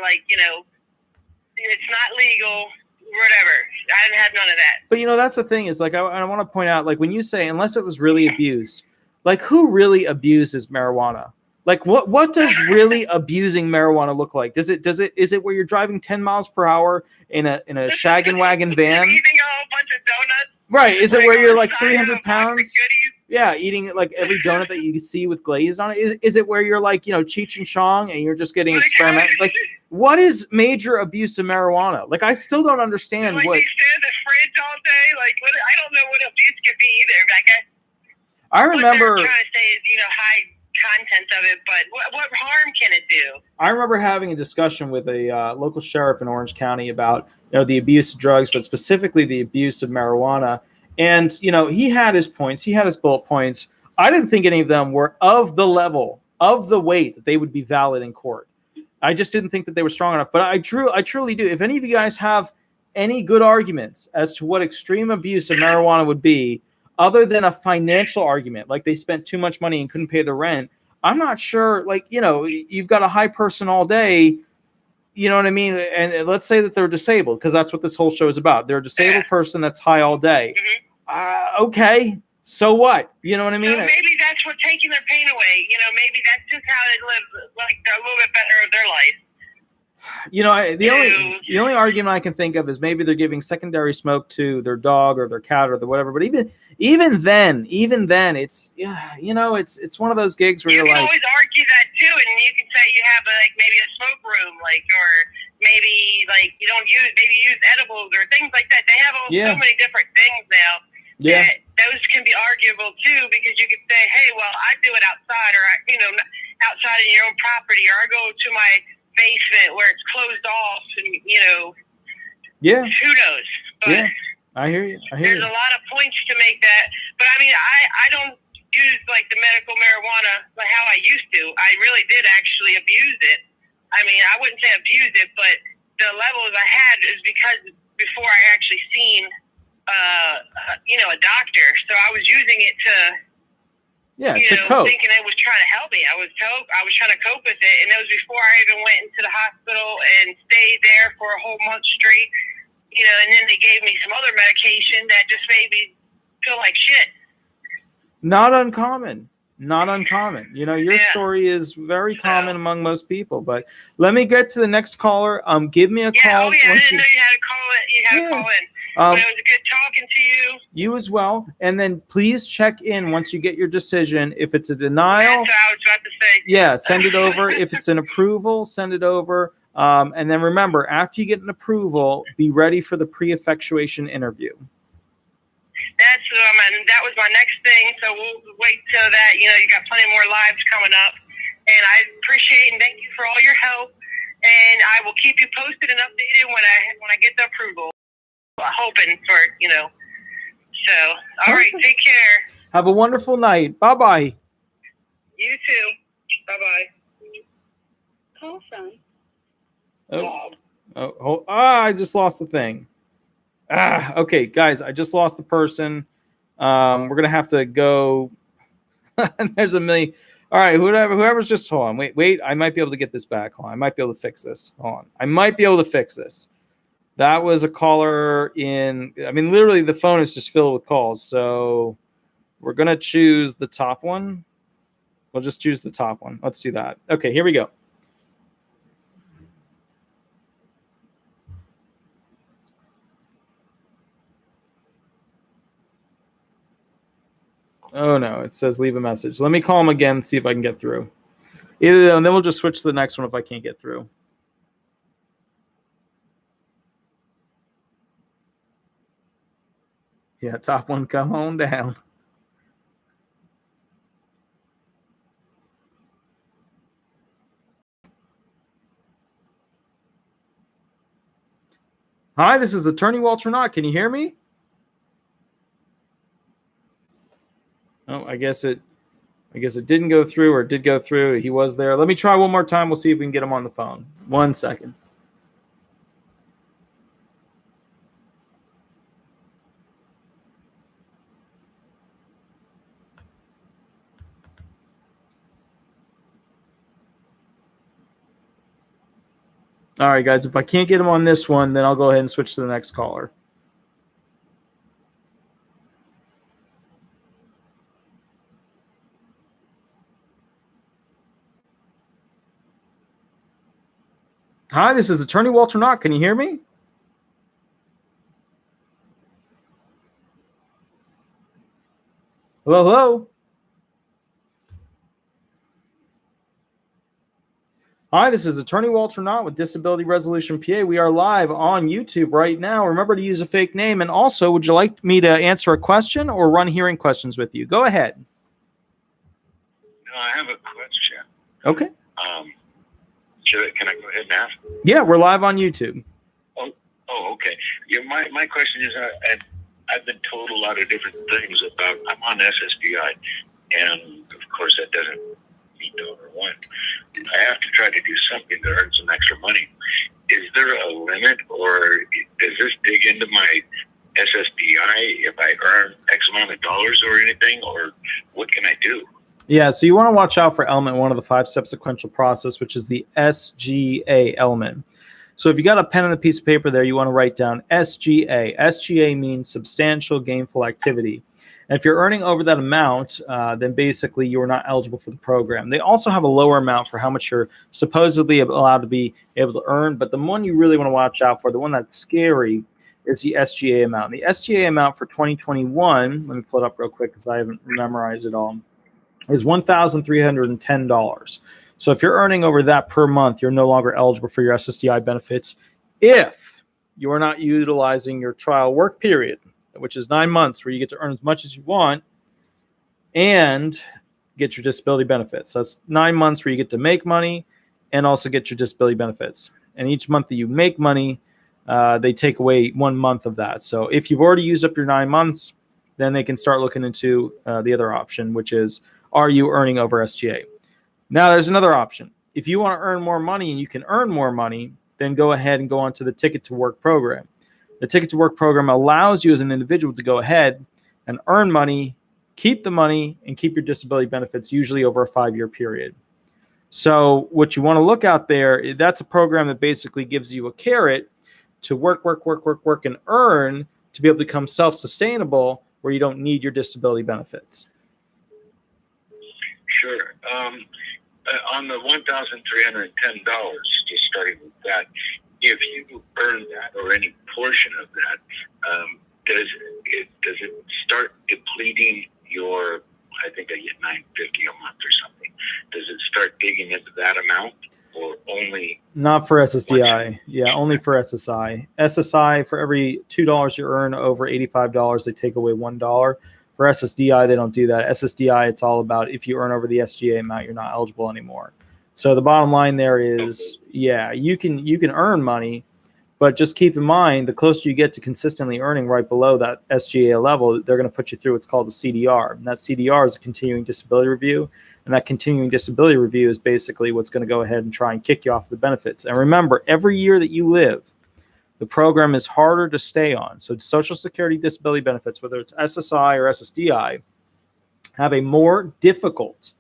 it's not legal, whatever. I didn't have none of that. But that's the thing is, like, I want to point out, like, when you say unless it was really abused, like, who really abuses marijuana? Like, what does really abusing marijuana look like? Is it where you're driving 10 miles per hour in a shag and wagon van? Eating a whole bunch of donuts. Right. Is it where you're like 300 pounds? Yeah, eating like every donut that you see with glazed on it. Is it where you're like, Cheech and Chong and you're just getting experimental? Like, what is major abuse of marijuana? Like, I still don't understand what. Like, they stare at the fridge all day. Like, I don't know what abuse could be either. But I guess I remember what they're trying to say is, high content of it, but what harm can it do? I remember having a discussion with a local sheriff in Orange County about the abuse of drugs, but specifically the abuse of marijuana. And he had his points, he had his bullet points. I didn't think any of them were of the level, of the weight that they would be valid in court. I just didn't think that they were strong enough. But I truly do. If any of you guys have any good arguments as to what extreme abuse of marijuana would be, other than a financial argument, like they spent too much money and couldn't pay the rent, I'm not sure. Like, you've got a high person all day, you know what I mean? And let's say that they're disabled, because that's what this whole show is about. They're a disabled person that's high all day. Mm-hmm. Okay, so what? You know what I mean? So maybe that's what taking their pain away. Maybe that's just how they live, like a little bit better of their life. The only argument I can think of is maybe they're giving secondary smoke to their dog or their cat or the whatever. But even then, it's it's one of those gigs where you you're can like, always argue that too, and you can say you have maybe a smoke room, or maybe you don't use edibles or things like that. They have so many different things now. Yeah. That those can be arguable too, because you could say, hey, well, I do it outside, or outside of your own property, or I go to my basement where it's closed off, and who knows? But I hear you. There's a lot of points to make that, but I mean, I don't use the medical marijuana like how I used to. I really did actually abuse it. I mean, I wouldn't say abuse it, but the levels I had is because before I actually seen a doctor, so I was using it to cope. Thinking it was trying to help me. I was trying to cope with it, and that was before I even went into the hospital and stayed there for a whole month straight. And then they gave me some other medication that just made me feel like shit. Not uncommon. Your story is very common among most people. But let me get to the next caller. Give me a call. I didn't know you had to call it. You had to call in. But it was good talking to you. You as well. And then please check in once you get your decision. If it's a denial, that's what I was about to say. Yeah, send it over. If it's an approval, send it over. And then remember, after you get an approval, be ready for the pre-effectuation interview. That was my next thing. So we'll wait till that. You got plenty more lives coming up, and I appreciate and thank you for all your help. And I will keep you posted and updated when I get the approval. Hoping for So, all right, take care. Have a wonderful night. Bye-bye. You too. Bye-bye. Call from. I just lost the thing. Okay, guys, I just lost the person. We're going to have to go. There's a million. All right, whoever's just, hold on. Wait. I might be able to get this back. Hold on. I might be able to fix this. Hold on. I might be able to fix this. That was a caller literally the phone is just filled with calls. So we're going to choose the top one. We'll just choose the top one. Let's do that. Okay, here we go. Oh, no, it says leave a message. Let me call him again and see if I can get through. And then we'll just switch to the next one if I can't get through. Yeah, top one, come on down. Hi, this is Attorney Walter Hnot. Can you hear me? Oh, I guess it didn't go through, or it did go through. He was there. Let me try one more time. We'll see if we can get him on the phone. 1 second. All right, guys, if I can't get him on this one, then I'll go ahead and switch to the next caller. Hi, this is Attorney Walter Hnot. Can you hear me? Hello, hello. Hi, this is Attorney Walter Hnot with Disability Resolution PA. We are live on YouTube right now. Remember to use a fake name. And also, would you like me to answer a question or run hearing questions with you? Go ahead. No, I have a question. Okay. Can I go ahead and ask? Yeah, we're live on YouTube. Oh, okay. Yeah, my question is, I've been told a lot of different things about. I'm on SSDI, and of course that doesn't mean $1. I have to try to do something to earn some extra money. Is there a limit, or does this dig into my SSDI if I earn X amount of dollars or anything, or what can I do? Yeah, so you want to watch out for element 1 of the 5-step sequential process, which is the SGA element. So if you got a pen and a piece of paper there, you want to write down SGA. SGA means substantial gainful activity. And if you're earning over that amount, then basically you are not eligible for the program. They also have a lower amount for how much you're supposedly allowed to be able to earn. But the one you really want to watch out for, the one that's scary, is the SGA amount. The SGA amount for 2021, let me pull it up real quick because I haven't memorized it all, is $1,310. So if you're earning over that per month, you're no longer eligible for your SSDI benefits if you are not utilizing your trial work period, which is 9 months, where you get to earn as much as you want and get your disability benefits. So that's 9 months where you get to make money and also get your disability benefits. And each month that you make money, they take away 1 month of that. So if you've already used up your 9 months, then they can start looking into the other option, which is, are you earning over SGA? Now, there's another option. If you want to earn more money and you can earn more money, then go ahead and go on to the Ticket to Work program. The Ticket to Work program allows you as an individual to go ahead and earn money, keep the money, and keep your disability benefits, usually over a 5-year period. So what you want to look out there, that's a program that basically gives you a carrot to work, and earn to be able to become self-sustainable, where you don't need your disability benefits. Sure. On the $1,310, just starting with that, if you earn that or any portion of that, does it start depleting your? I think I get $950 a month or something. Does it start digging into that amount, or only? Not for SSDI. Yeah, only for SSI. SSI, for every $2 you earn over $85, they take away $1. For SSDI, they don't do that. SSDI, it's all about if you earn over the SGA amount, you're not eligible anymore. So the bottom line there is, yeah, you can earn money, But just keep in mind, the closer you get to consistently earning right below that SGA level, they're going to put you through what's called a CDR. And that CDR is a continuing disability review. And that continuing disability review is basically what's going to go ahead and try and kick you off the benefits. And remember, every year that you live, the program is harder to stay on. So Social Security disability benefits, whether it's SSI or SSDI, have a more difficult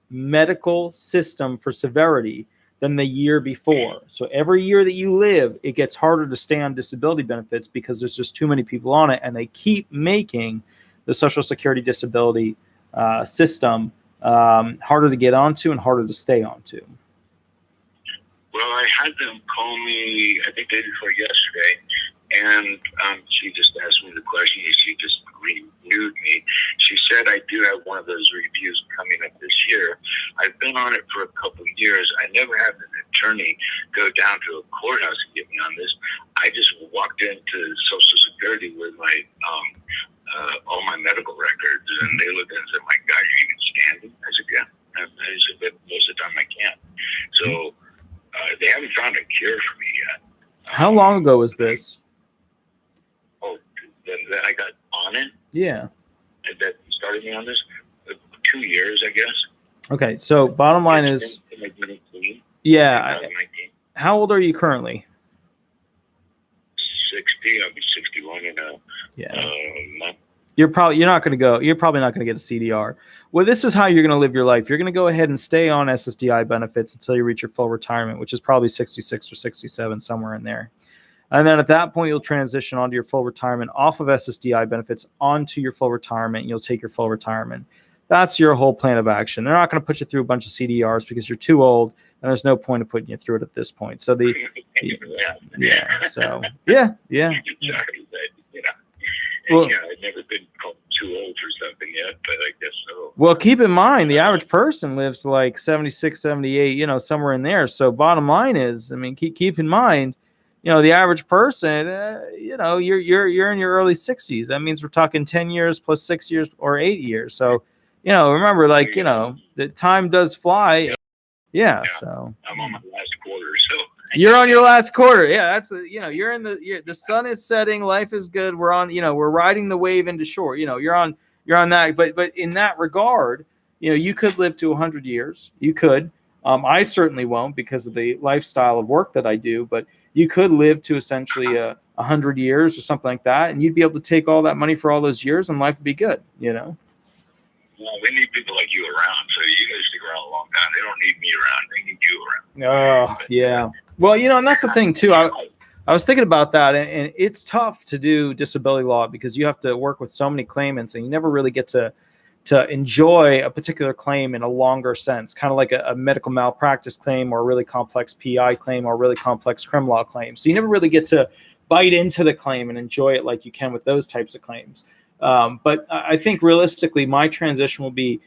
medical system for severity than the year before. So every year that you live, it gets harder to stay on disability benefits because there's just too many people on it, and they keep making the Social Security disability system harder to get onto and harder to stay onto. Well, I had them call me, I think day before yesterday, and she just asked me the question. She just renewed me. She said, I do have one of those reviews coming up this year. I've been on it for a couple of years. I never had an attorney go down to a courthouse and get me on this. I just walked into Social Security with my all my medical records, and they looked and said, my God, you're even standing? I said, yeah. And I said, but most of the time I can't. So they haven't found a cure for me yet. How long ago was this? Then I got on it. Yeah. And that started me on this 2 years, I guess. Okay, so bottom line is, yeah. How old are you currently? 60. I'll be 61 in a month. You're probably not going to get a CDR. Well, this is how you're going to live your life. You're going to go ahead and stay on SSDI benefits until you reach your full retirement, which is probably 66 or 67, somewhere in there. And then at that point, you'll transition onto your full retirement off of SSDI benefits onto your full retirement, and you'll take your full retirement. That's your whole plan of action. They're not going to put you through a bunch of CDRs because you're too old, and there's no point of putting you through it at this point. So Sorry, well, I've never been called too old for something yet, but I guess so. Well, keep in mind, the average person lives to like 76, 78, somewhere in there. So bottom line is, I mean, keep in mind, the average person, you're in your early 60s. That means we're talking 10 years plus 6 years or 8 years. So, remember, the time does fly. Yeah. So I'm on my last quarter. So you're on your last quarter. Yeah. That's you're in the sun is setting. Life is good. We're on, we're riding the wave into shore. You're on that. But in that regard, you could live to 100 years. You could. I certainly won't because of the lifestyle of work that I do, but you could live to essentially 100 years or something like that, and you'd be able to take all that money for all those years, and life would be good, Well, we need people like you around, so you guys stick around a long time. They don't need me around; they need you around. Oh, yeah. Well, and that's the thing too. I was thinking about that, and it's tough to do disability law because you have to work with so many claimants, and you never really get to enjoy a particular claim in a longer sense, kind of like a medical malpractice claim or a really complex PI claim or a really complex crim law claim. So you never really get to bite into the claim and enjoy it like you can with those types of claims. But I think realistically, my transition will be,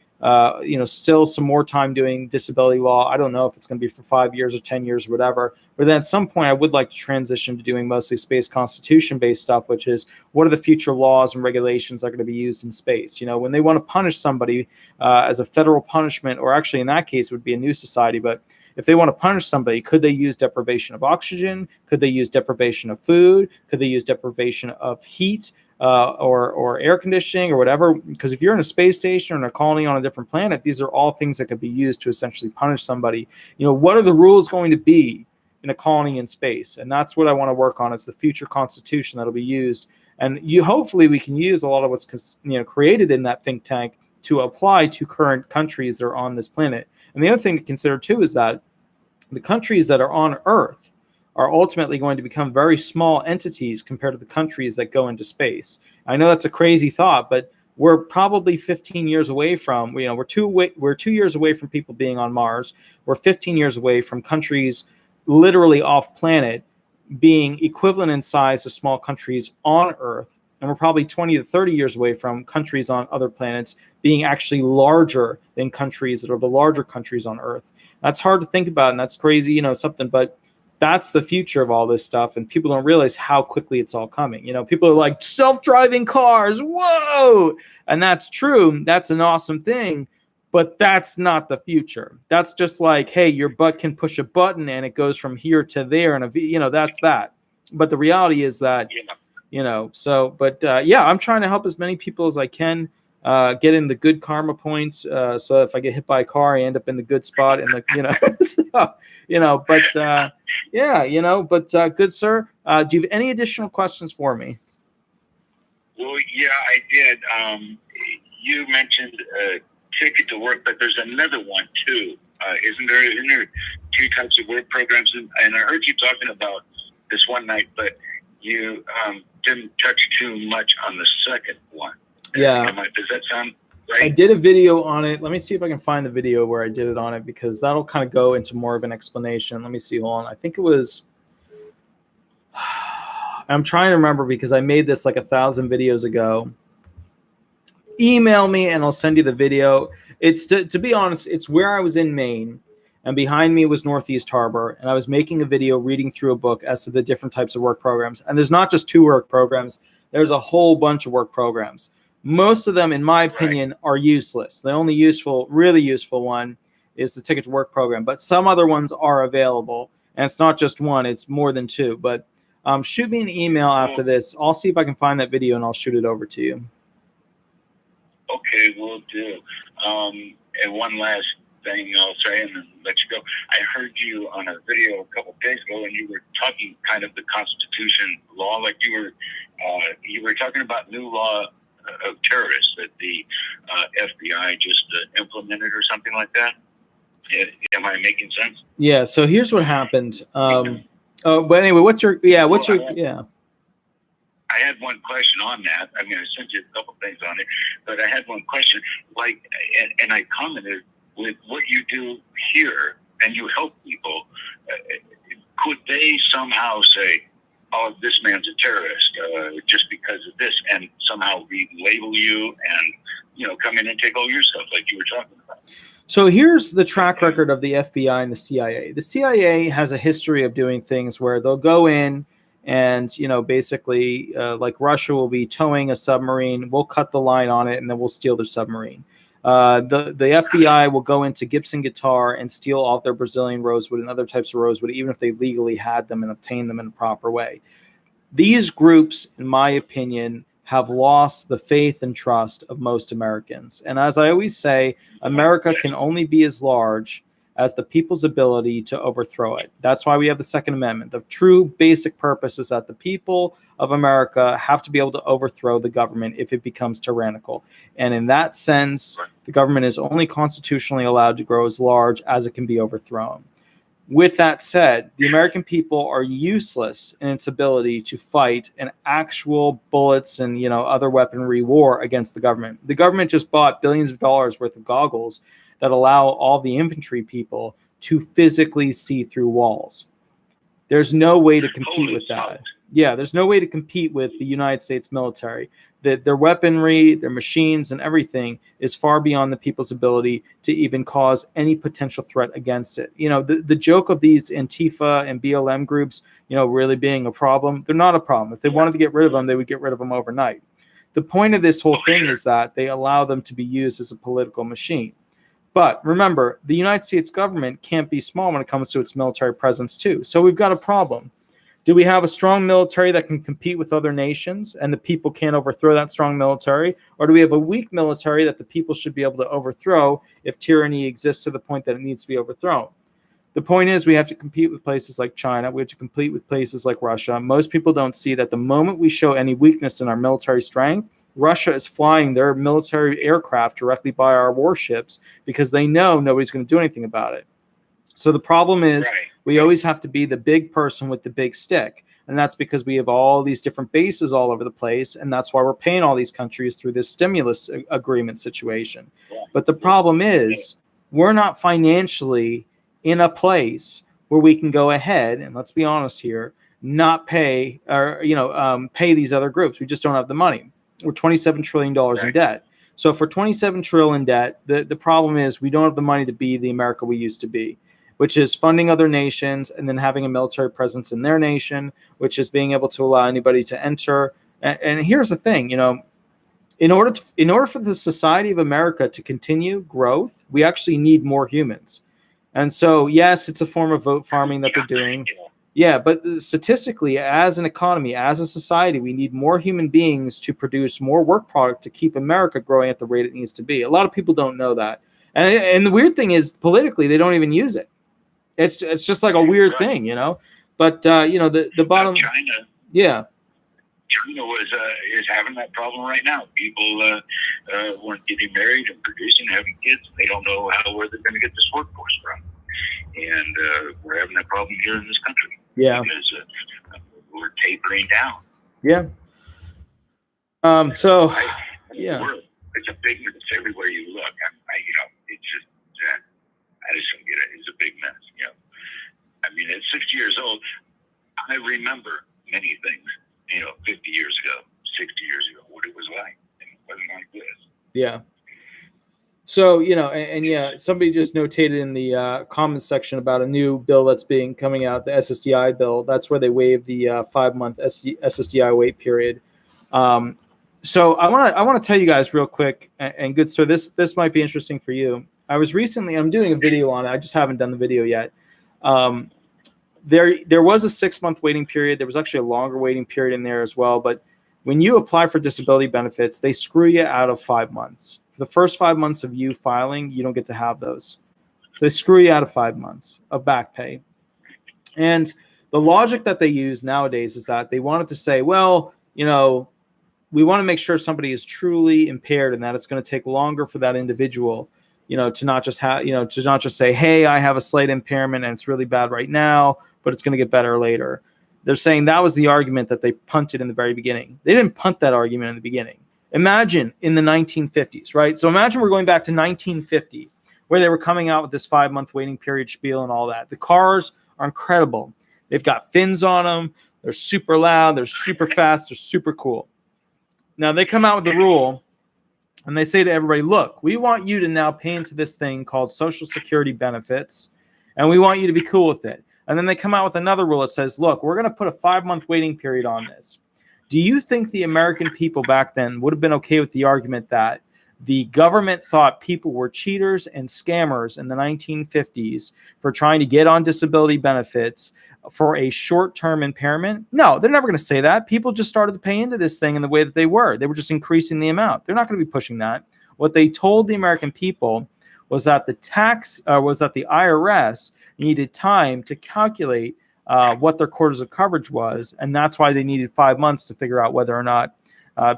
still some more time doing disability law. I don't know if it's going to be for 5 years or 10 years or whatever. But then at some point, I would like to transition to doing mostly space constitution-based stuff, which is what are the future laws and regulations that are going to be used in space? When they want to punish somebody as a federal punishment, or actually in that case, it would be a new society, but if they want to punish somebody, could they use deprivation of oxygen? Could they use deprivation of food? Could they use deprivation of heat? Or air conditioning or whatever, because if you're in a space station or in a colony on a different planet, these are all things that could be used to essentially punish somebody. What are the rules going to be in a colony in space? And that's what I want to work on. It's the future constitution that'll be used. And hopefully we can use a lot of what's created in that think tank to apply to current countries that are on this planet. And the other thing to consider too is that the countries that are on Earth are ultimately going to become very small entities compared to the countries that go into space. I know that's a crazy thought, but we're probably 15 years away from, we're 2 years away from people being on Mars. We're 15 years away from countries literally off planet being equivalent in size to small countries on Earth. And we're probably 20 to 30 years away from countries on other planets being actually larger than countries that are the larger countries on Earth. That's hard to think about, and that's crazy, but that's the future of all this stuff, and people don't realize how quickly it's all coming. People are like, self-driving cars, whoa! And that's true. That's an awesome thing. But that's not the future. That's just like, hey, your butt can push a button and it goes from here to there, and that's that. But the reality is that, yeah, I'm trying to help as many people as I can get in the good karma points. So if I get hit by a car, I end up in the good spot, and good sir. Do you have any additional questions for me? Well, yeah, I did. You mentioned Ticket to Work, but there's another one too. Isn't there two types of work programs? And I heard you talking about this one night, but you didn't touch too much on the second one. Yeah. Does that sound right? I did a video on it. Let me see if I can find the video where I did it on it, because that'll kind of go into more of an explanation. Let me see. Hold on. I think it was. I'm trying to remember because I made this like 1,000 videos ago. Email me and I'll send you the video. It's to be honest, it's where I was in Maine, and behind me was Northeast Harbor, and I was making a video reading through a book as to the different types of work programs. And there's not just 2 work programs. There's a whole bunch of work programs. Most of them, in my opinion, are useless. The only really useful one is the Ticket to Work program, but some other ones are available, and it's not just one, it's more than 2. But shoot me an email after this. I'll see if I can find that video and I'll shoot it over to you. Okay, will do. And one last thing I'll say and then let you go. I heard you on a video a couple of days ago, and you were talking kind of the Constitution law, like you were talking about new law of terrorists that the FBI just implemented or something like that. Am I making sense? Yeah. So here's what happened. But anyway, I had one question on that. I mean, I sent you a couple things on it, but I had one question. And I commented with what you do here, and you help people. Could they somehow say, "Oh, this man's a terrorist just because of this," and somehow relabel you and come in and take all your stuff like you were talking about? So here's the track record of the FBI and the CIA. The CIA has a history of doing things where they'll go in and, basically like Russia will be towing a submarine. We'll cut the line on it and then we'll steal their submarine. The FBI will go into Gibson Guitar and steal all their Brazilian rosewood and other types of rosewood, even if they legally had them and obtained them in a proper way. These groups, in my opinion, have lost the faith and trust of most Americans. And as I always say, America can only be as large as the people's ability to overthrow it. That's why we have the Second Amendment. The true basic purpose is that the people of America have to be able to overthrow the government if it becomes tyrannical. And in that sense, the government is only constitutionally allowed to grow as large as it can be overthrown. With that said, the American people are useless in its ability to fight an actual bullets and other weaponry war against the government. The government just bought billions of dollars worth of goggles that allow all the infantry people to physically see through walls. There's no way to compete with that. Yeah, there's no way to compete with the United States military. Their weaponry, their machines, and everything is far beyond the people's ability to even cause any potential threat against it. The joke of these Antifa and BLM groups, really being a problem, they're not a problem. If they wanted to get rid of them, they would get rid of them overnight. The point of this whole thing is that they allow them to be used as a political machine. But remember, the United States government can't be small when it comes to its military presence too. So we've got a problem. Do we have a strong military that can compete with other nations and the people can't overthrow that strong military? Or do we have a weak military that the people should be able to overthrow if tyranny exists to the point that it needs to be overthrown? The point is we have to compete with places like China. We have to compete with places like Russia. Most people don't see that the moment we show any weakness in our military strength, Russia is flying their military aircraft directly by our warships because they know nobody's going to do anything about it. So the problem is we always have to be the big person with the big stick. And that's because we have all these different bases all over the place. And that's why we're paying all these countries through this stimulus agreement situation. But the problem is we're not financially in a place where we can go ahead, and let's be honest here, not pay or, pay these other groups. We just don't have the money. We're $27 trillion in debt. So for $27 trillion in debt, the problem is we don't have the money to be the America we used to be, which is funding other nations and then having a military presence in their nation, which is being able to allow anybody to enter. And here's the thing, in order for the society of America to continue growth, we actually need more humans. And so, yes, it's a form of vote farming that they're doing. Yeah, but statistically, as an economy, as a society, we need more human beings to produce more work product to keep America growing at the rate it needs to be. A lot of people don't know that. And the weird thing is, politically, they don't even use it. It's just like a weird thing, you know. But you know, the bottom. China. Yeah. China is having that problem right now. People weren't getting married and producing, having kids. They don't know where they're going to get this workforce from, and we're having that problem here in this country. Yeah. Because we're tapering down. Yeah. So. Yeah. It's a big mess everywhere you look. It's just I just don't get it. It's a big mess. You know, I mean, at 60 years old, I remember many things. 50 years ago, 60 years ago, what it was like, and it wasn't like this. Yeah. So and yeah, somebody just notated in the comments section about a new bill that's coming out, the SSDI bill. That's where they waive the 5-month SSDI wait period. So I want to tell you guys real quick, and good sir, this might be interesting for you. I'm doing a video on it. I just haven't done the video yet. There was a 6-month waiting period. There was actually a longer waiting period in there as well. But when you apply for disability benefits, they screw you out of 5 months. For the first 5 months of you filing, you don't get to have those. So they screw you out of 5 months of back pay. And the logic that they use nowadays is that they wanted to say, well, we want to make sure somebody is truly impaired and that it's going to take longer for that individual, to not just say, hey, I have a slight impairment and it's really bad right now, but it's going to get better later. They're saying that was the argument that they punted in the very beginning. They didn't punt that argument in the beginning. Imagine in the 1950s, right? So imagine we're going back to 1950, where they were coming out with this 5-month waiting period spiel and all that. The cars are incredible. They've got fins on them. They're super loud. They're super fast. They're super cool. Now they come out with the rule and they say to everybody, look, we want you to now pay into this thing called Social Security benefits, and we want you to be cool with it. And then they come out with another rule that says, look, we're going to put a 5-month waiting period on this. Do you think the American people back then would have been okay with the argument that the government thought people were cheaters and scammers in the 1950s for trying to get on disability benefits for a short-term impairment? No, they're never going to say that. People just started to pay into this thing in the way that they were. They were just increasing the amount. They're not going to be pushing that. What they told the American people was that the IRS needed time to calculate what their quarters of coverage was, and that's why they needed 5 months to figure out whether or not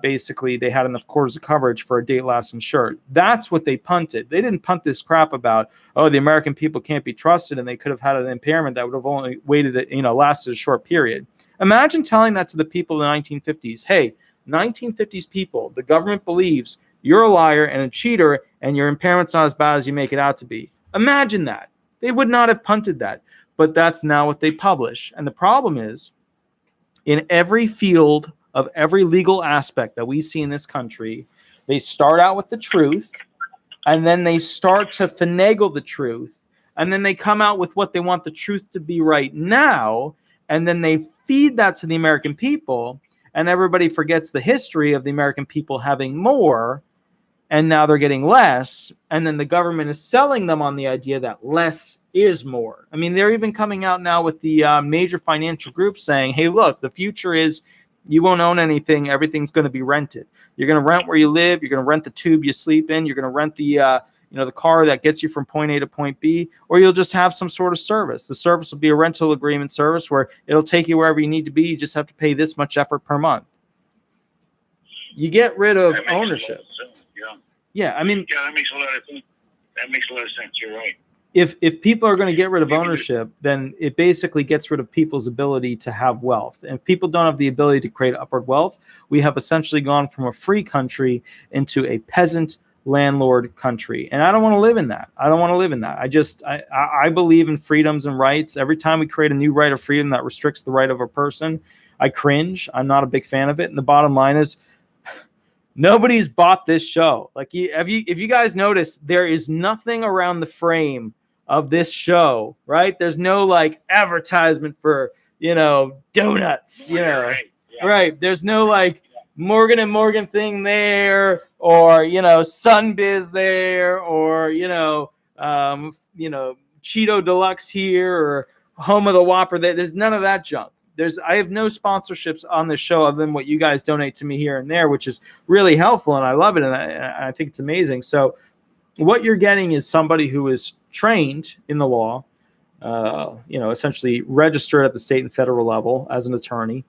basically they had enough quarters of coverage for a date last insured. That's what they punted. They didn't punt this crap about, oh, the American people can't be trusted and they could have had an impairment that would have only lasted a short period. Imagine telling that to the people in the 1950s. Hey, 1950s people, the government believes you're a liar and a cheater and your impairment's not as bad as you make it out to be. Imagine that. They would not have punted that, but that's now what they publish. And the problem is, in every field of every legal aspect that we see in this country, they start out with the truth, and then they start to finagle the truth, and then they come out with what they want the truth to be right now, and then they feed that to the American people, and everybody forgets the history of the American people having more, and now they're getting less, and then the government is selling them on the idea that less is more. I mean, they're even coming out now with the major financial groups saying, hey, look, the future is you won't own anything. Everything's going to be rented. You're going to rent where you live. You're going to rent the tube you sleep in. You're going to rent the the car that gets you from point A to point B, or you'll just have some sort of service. The service will be a rental agreement service where it'll take you wherever you need to be. You just have to pay this much effort per month. You get rid of ownership. Yeah, I mean, that makes a lot of sense. That makes a lot of sense. You're right. If people are going to get rid of ownership, then it basically gets rid of people's ability to have wealth. And if people don't have the ability to create upward wealth, we have essentially gone from a free country into a peasant landlord country. And I don't want to live in that. I don't want to live in that. I believe in freedoms and rights. Every time we create a new right of freedom that restricts the right of a person, I cringe. I'm not a big fan of it. And the bottom line is, nobody's bought this show. Like, if you guys notice, there is nothing around the frame of this show, right? There's no like advertisement for, donuts, right? There's no like, Morgan and Morgan thing there, or Sunbiz there, or Cheeto Deluxe here, or Home of the Whopper there. There's none of that junk. I have no sponsorships on the show other than what you guys donate to me here and there, which is really helpful, and I love it, and I think it's amazing. So what you're getting is somebody who is trained in the law, essentially registered at the state and federal level as an attorney,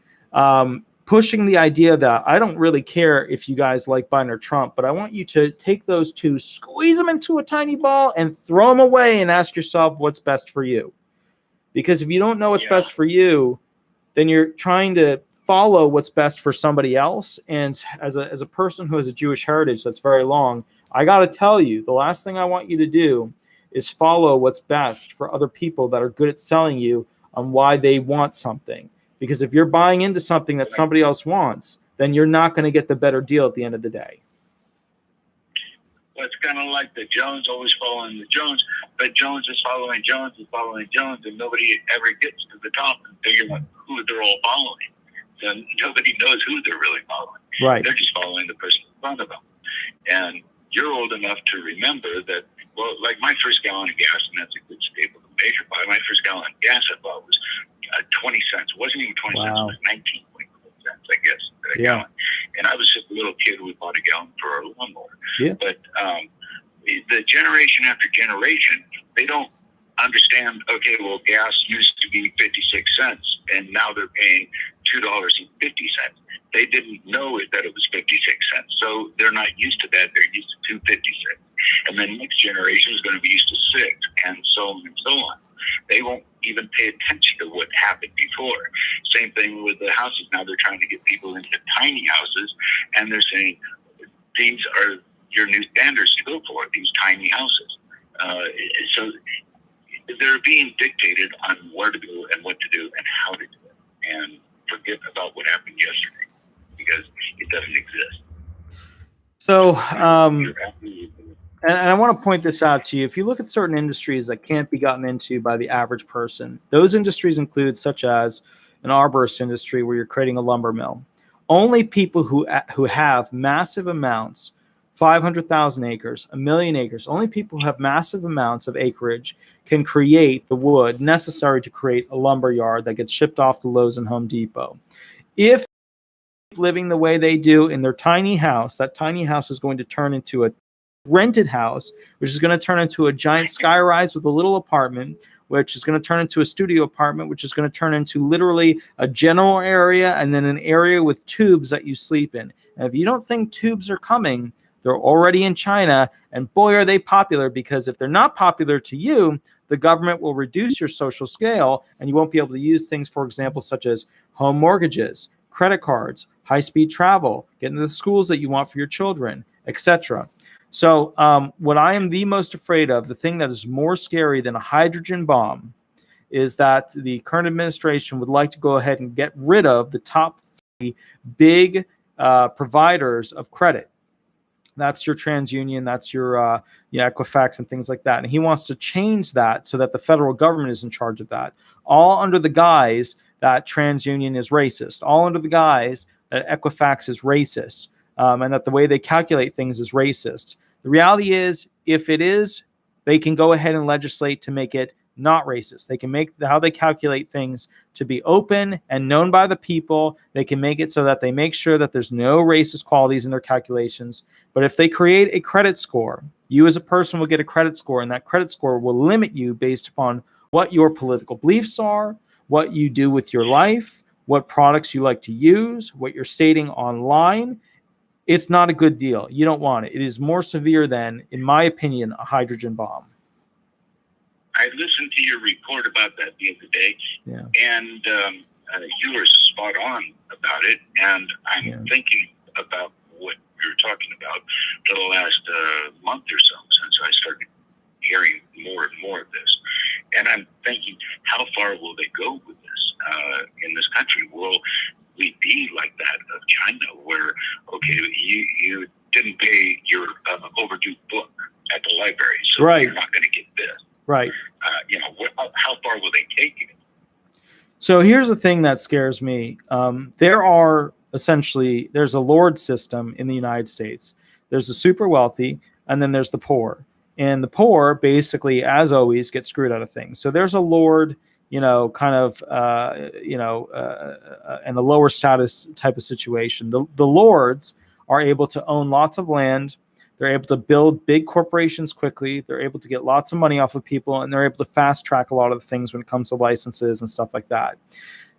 pushing the idea that I don't really care if you guys like Biden or Trump, but I want you to take those two, squeeze them into a tiny ball, and throw them away and ask yourself what's best for you. Because if you don't know what's best for you, then you're trying to follow what's best for somebody else. And as a person who has a Jewish heritage that's very long, I got to tell you, the last thing I want you to do is follow what's best for other people that are good at selling you on why they want something. Because if you're buying into something that somebody else wants, then you're not going to get the better deal at the end of the day. Well, it's kind of like the Jones always following the Jones, but Jones is following Jones, and nobody ever gets to the top and figure out who they're all following. So nobody knows who they're really following. Right. They're just following the person in front of them. And you're old enough to remember that, well, like my first gallon of gas, and that's a good staple to measure by, my first gallon of gas I bought was 20 cents. It wasn't even 20 cents, it was 19.4 cents, I guess, a gallon. And I was just a little kid who bought a gallon for our lawnmower. Yeah. But the generation after generation, they don't understand, okay, well, gas used to be 56 cents, and now they're paying $2.50. They didn't know that it was 56 cents, so they're not used to that. They're used to 2.56. And then next generation is going to be used to 6, and so on and so on. They won't even pay attention to what happened before. Same thing with the houses. Now they're trying to get people into tiny houses, and they're saying these are your new standards to go for, these tiny houses. So they're being dictated on where to go and what to do and how to do it. And forget about what happened yesterday, because it doesn't exist. So, and I want to point this out to you. If you look at certain industries that can't be gotten into by the average person, those industries include such as an arborist industry where you're creating a lumber mill. Only people who have massive amounts, 500,000 acres, 1 million acres, only people who have massive amounts of acreage can create the wood necessary to create a lumber yard that gets shipped off to Lowe's and Home Depot. If living the way they do in their tiny house, that tiny house is going to turn into a rented house, which is going to turn into a giant skyrise with a little apartment, which is going to turn into a studio apartment, which is going to turn into literally a general area and then an area with tubes that you sleep in. And if you don't think tubes are coming, they're already in China, and boy, are they popular, because if they're not popular to you, the government will reduce your social scale and you won't be able to use things, for example, such as home mortgages, credit cards, high-speed travel, get into the schools that you want for your children, etc. So what I am the most afraid of, the thing that is more scary than a hydrogen bomb, is that the current administration would like to go ahead and get rid of the top 3 big providers of credit. That's your TransUnion, that's your Equifax and things like that. And he wants to change that so that the federal government is in charge of that, all under the guise that TransUnion is racist, all under the guise that Equifax is racist, and that the way they calculate things is racist. The reality is, if it is, they can go ahead and legislate to make it not racist. They can make how they calculate things to be open and known by the people. They can make it so that they make sure that there's no racist qualities in their calculations. But if they create a credit score, you as a person will get a credit score, and that credit score will limit you based upon what your political beliefs are, what you do with your life, what products you like to use, what you're stating online. It's not a good deal. You don't want it. It is more severe than, in my opinion, a hydrogen bomb. I listened to your report about that the other day, and you were spot on about it. And I'm thinking about what you're talking about for the last month or so, since I started hearing more and more of this. And I'm thinking, how far will they go with this in this country? Will we be like that of China, where, okay, you didn't pay your overdue book at the library, so you're not going to get this. Right. How far will they take it? So here's the thing that scares me. There are essentially, there's a lord system in the United States. There's the super wealthy, and then there's the poor. And the poor basically, as always, get screwed out of things. So there's a lord, and a lower status type of situation. The lords are able to own lots of land. They're able to build big corporations quickly. They're able to get lots of money off of people, and they're able to fast track a lot of the things when it comes to licenses and stuff like that.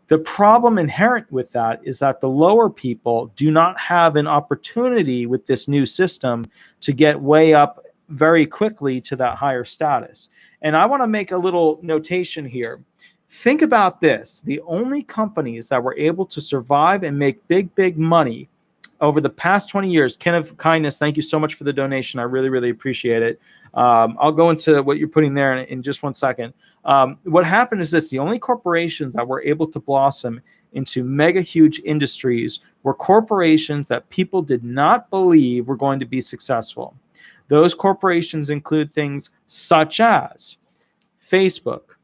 The problem inherent with that is that the lower people do not have an opportunity with this new system to get way up very quickly to that higher status. And I want to make a little notation here. Think about this. The only companies that were able to survive and make big, big money over the past 20 years, Kenneth Kindness, thank you so much for the donation. I really, really appreciate it. I'll go into what you're putting there in just one second. What happened is this: the only corporations that were able to blossom into mega huge industries were corporations that people did not believe were going to be successful. Those corporations include things such as Facebook,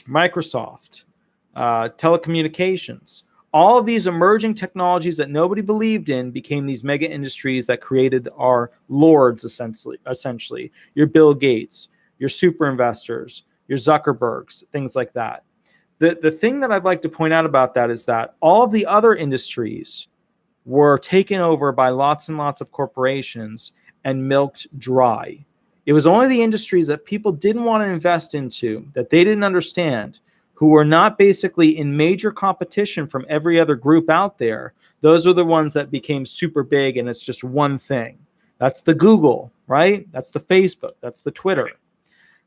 Microsoft, telecommunications. All of these emerging technologies that nobody believed in became these mega industries that created our lords, essentially. Your Bill Gates, your super investors, your Zuckerbergs, things like that. The thing that I'd like to point out about that is that all of the other industries were taken over by lots and lots of corporations and milked dry. It was only the industries that people didn't want to invest into, that they didn't understand, who were not basically in major competition from every other group out there. Those are the ones that became super big, and it's just one thing. That's the Google, right? That's the Facebook. That's the Twitter.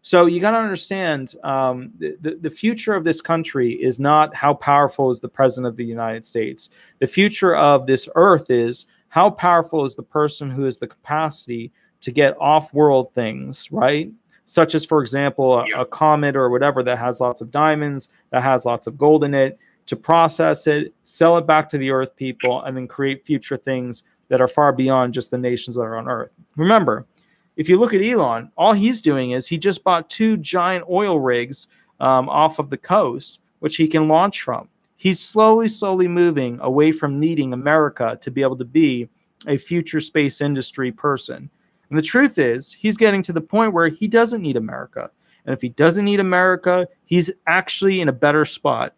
So you got to understand, the future of this country is not how powerful is the president of the United States. The future of this earth is how powerful is the person who has the capacity to get off-world things, right? Such as, for example, a comet or whatever that has lots of diamonds, that has lots of gold in it, to process it, sell it back to the earth people, and then create future things that are far beyond just the nations that are on earth. Remember, if you look at Elon, all he's doing is he just bought 2 giant oil rigs off of the coast, which he can launch from. He's slowly moving away from needing America to be able to be a future space industry person. And the truth is, he's getting to the point where he doesn't need America. And if he doesn't need America, he's actually in a better spot.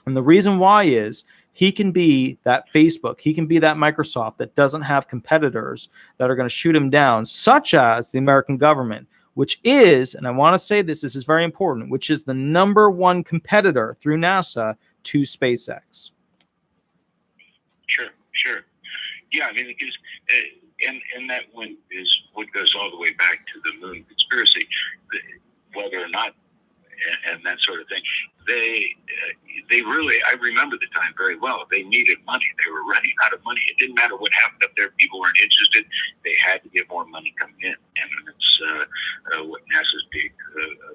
And the reason why is he can be that Facebook, he can be that Microsoft that doesn't have competitors that are going to shoot him down, such as the American government, which is, and I want to say this is very important, which is the #1 competitor through NASA to SpaceX. Sure. Yeah, I mean, because, and that one is what goes all the way back to the moon conspiracy, whether or not, and that sort of thing. They really, I remember the time very well. They needed money. They were running out of money. It didn't matter what happened up there. People weren't interested. They had to get more money coming in. And that's what NASA's big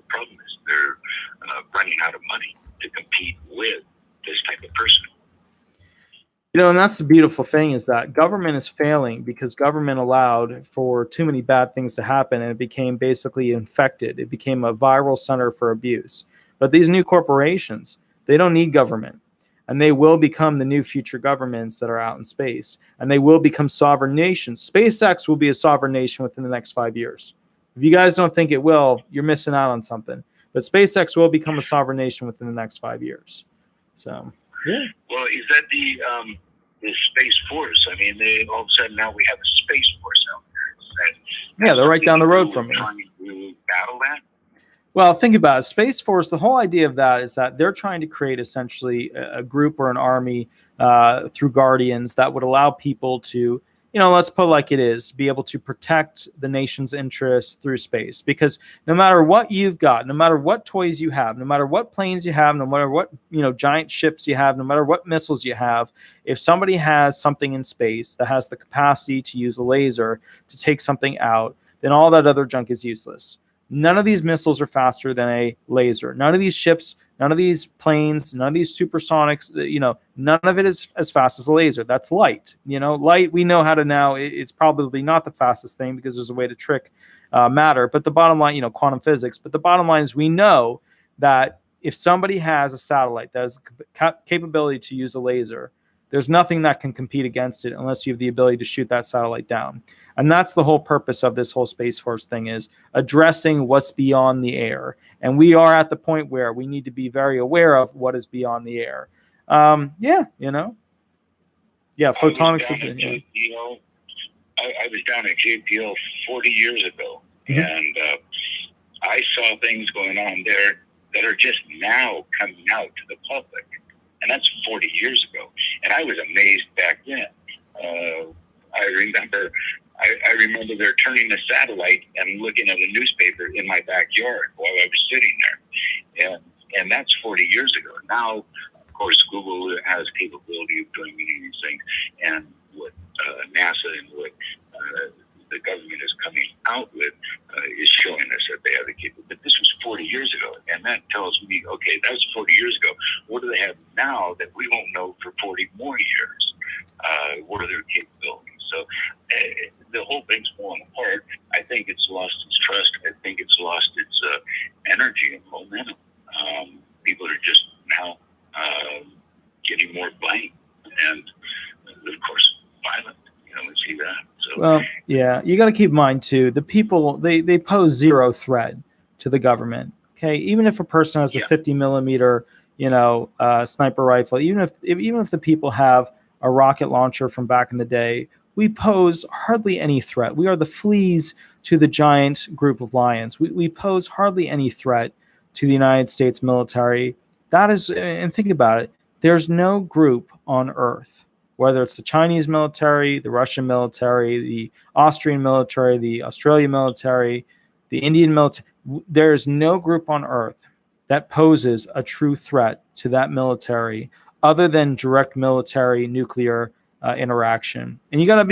problem is. They're running out of money to compete with this type of person. And that's the beautiful thing, is that government is failing because government allowed for too many bad things to happen, and it became basically infected. It became a viral center for abuse. But these new corporations, they don't need government, and they will become the new future governments that are out in space, and they will become sovereign nations. SpaceX will be a sovereign nation within the next 5 years. If you guys don't think it will, you're missing out on something. But SpaceX will become a sovereign nation within the next 5 years. So, yeah. Well, is that the Space Force? I mean, all of a sudden now we have a Space Force out there. Yeah, they're right down the road from me. Trying to battle that? Well, think about it. Space Force, the whole idea of that is that they're trying to create essentially a group or an army through Guardians that would allow people to, let's put it like it is, be able to protect the nation's interests through space. Because no matter what you've got, no matter what toys you have, no matter what planes you have, no matter what, giant ships you have, no matter what missiles you have, if somebody has something in space that has the capacity to use a laser to take something out, then all that other junk is useless. None of these missiles are faster than a laser. None of these ships, none of these planes, none of these supersonics, none of it is as fast as a laser. That's light. Light, we know how to now, it's probably not the fastest thing because there's a way to trick matter. But the bottom line, quantum physics, but the bottom line is we know that if somebody has a satellite that has capability to use a laser, There's nothing that can compete against it unless you have the ability to shoot that satellite down. And that's the whole purpose of this whole Space Force thing, is addressing what's beyond the air. And we are at the point where we need to be very aware of what is beyond the air. Yeah, you know. Yeah, photonics is it. Yeah. I was down at JPL 40 years ago, and I saw things going on there that are just now coming out to the public. And that's 40 years ago. And I was amazed back then. I remember they're turning the satellite and looking at a newspaper in my backyard while I was sitting there. And that's 40 years ago. Now, of course, Google has capability of doing many of these things. And what NASA and what the government is coming out with is showing us that they have the capability. But this was 40 years ago. And that tells me, okay, that was 40 years ago. What do they have now that we won't know for 40 more years? What are their capabilities? So the whole thing's falling apart. I think it's lost its trust. I think it's lost its energy and momentum. People are just now getting more blank and, of course, violent. You know, we see that. So, well, yeah, you got to keep in mind too. The people they pose zero threat to the government. Okay, even if a person has a 50 millimeter, sniper rifle, even if the people have a rocket launcher from back in the day, we pose hardly any threat. We are the fleas to the giant group of lions. We pose hardly any threat to the United States military. That is, and think about it, there's no group on Earth, whether it's the Chinese military, the Russian military, the Austrian military, the Australian military, the Indian military, there is no group on Earth that poses a true threat to that military other than direct military nuclear interaction. And you gotta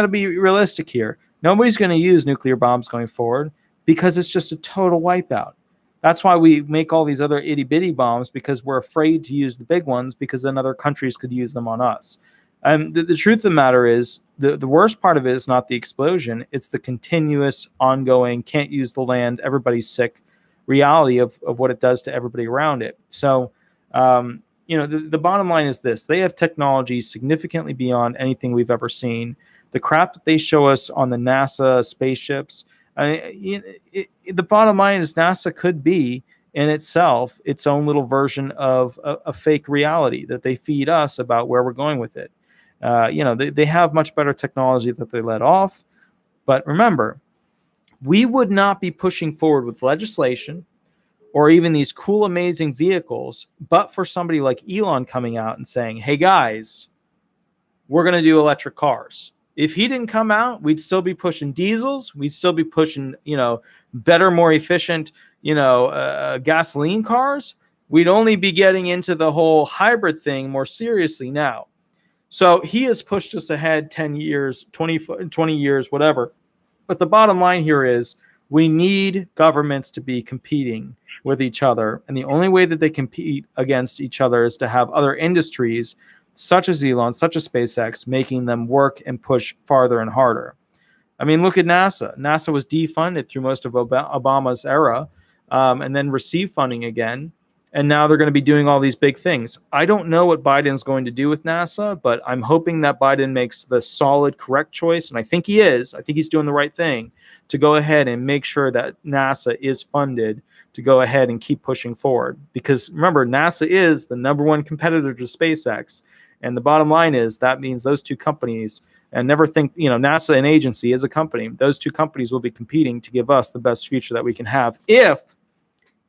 be realistic here. Nobody's going to use nuclear bombs going forward because it's just a total wipeout. That's why we make all these other itty bitty bombs, because we're afraid to use the big ones because then other countries could use them on us. And the truth of the matter is, the worst part of it is not the explosion. It's the continuous, ongoing, can't use the land, everybody's sick reality of what it does to everybody around it. So, the bottom line is this. They have technology significantly beyond anything we've ever seen. The crap that they show us on the NASA spaceships, the bottom line is NASA could be in itself its own little version of a fake reality that they feed us about where we're going with it. They have much better technology that they let off. But remember, we would not be pushing forward with legislation or even these cool, amazing vehicles, but for somebody like Elon coming out and saying, hey, guys, we're going to do electric cars. If he didn't come out, we'd still be pushing diesels. We'd still be pushing, better, more efficient, gasoline cars. We'd only be getting into the whole hybrid thing more seriously now. So he has pushed us ahead 10 years, 20 years, whatever. But the bottom line here is we need governments to be competing with each other. And the only way that they compete against each other is to have other industries, such as Elon, such as SpaceX, making them work and push farther and harder. I mean, look at NASA. NASA was defunded through most of Obama's era, and then received funding again. And now they're going to be doing all these big things. I don't know what Biden's going to do with NASA, but I'm hoping that Biden makes the solid, correct choice. And I think he is. I think he's doing the right thing to go ahead and make sure that NASA is funded to go ahead and keep pushing forward. Because remember, NASA is the number one competitor to SpaceX. And the bottom line is that means those two companies, and never think, NASA, an agency, is a company. Those two companies will be competing to give us the best future that we can have if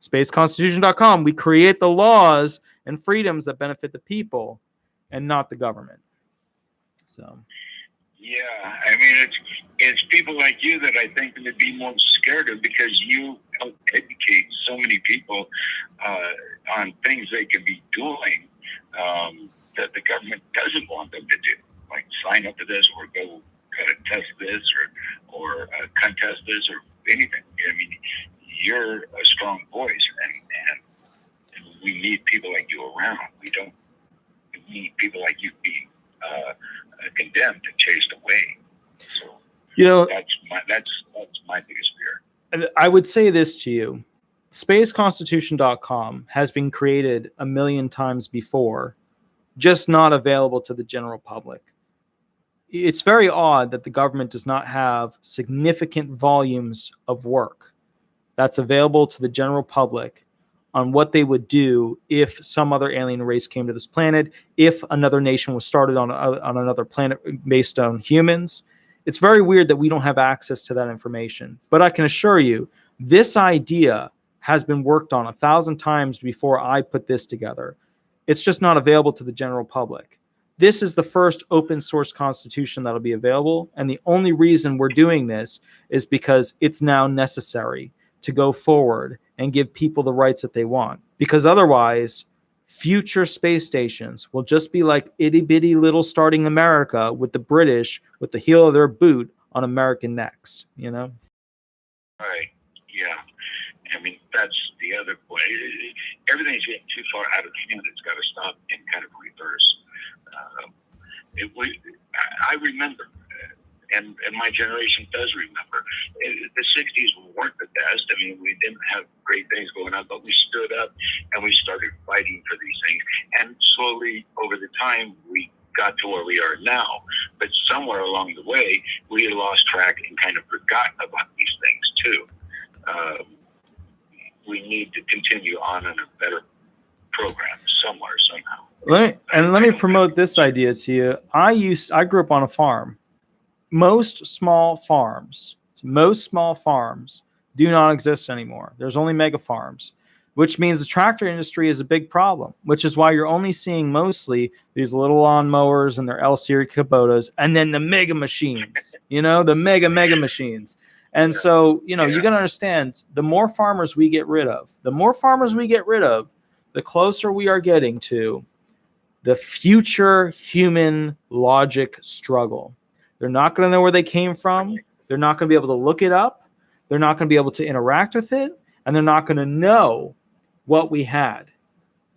SpaceConstitution.com, we create the laws and freedoms that benefit the people and not the government. So, yeah, I mean, it's people like you that I think would be more scared of, because you help educate so many people on things they could be doing that the government doesn't want them to do, like sign up to this or go test this or contest this or anything. I mean, you're a strong voice, and we need people like you around. We don't need people like you being condemned and chased away. So that's my biggest fear. I would say this to you: SpaceConstitution.com has been created a million times before, just not available to the general public. It's very odd that the government does not have significant volumes of work that's available to the general public on what they would do if some other alien race came to this planet, if another nation was started on another planet based on humans. It's very weird that we don't have access to that information. But I can assure you, this idea has been worked on 1,000 times before I put this together. It's just not available to the general public. This is the first open source constitution that'll be available. And the only reason we're doing this is because it's now necessary to go forward and give people the rights that they want. Because otherwise, future space stations will just be like itty bitty little starting America with the British with the heel of their boot on American necks, you know? Right. Yeah. I mean, that's the other way. Everything's getting too far out of hand. It's got to stop and kind of reverse. I remember, and my generation does remember, the 60s weren't the best. I mean, we didn't have great things going on, but we stood up and we started fighting for these things. And slowly, over the time, we got to where we are now. But somewhere along the way, we lost track and kind of forgot about these things, too. We need to continue on in a better program somewhere, somehow. Let me promote this idea to you. I grew up on a farm. Most small farms do not exist anymore. There's only mega farms, which means the tractor industry is a big problem, which is why you're only seeing mostly these little lawn mowers and their L-series Kubotas, and then the mega machines, the mega machines. And so, you got to understand, the more farmers we get rid of, the closer we are getting to the future human logic struggle. They're not going to know where they came from. They're not going to be able to look it up. They're not going to be able to interact with it. And they're not going to know what we had.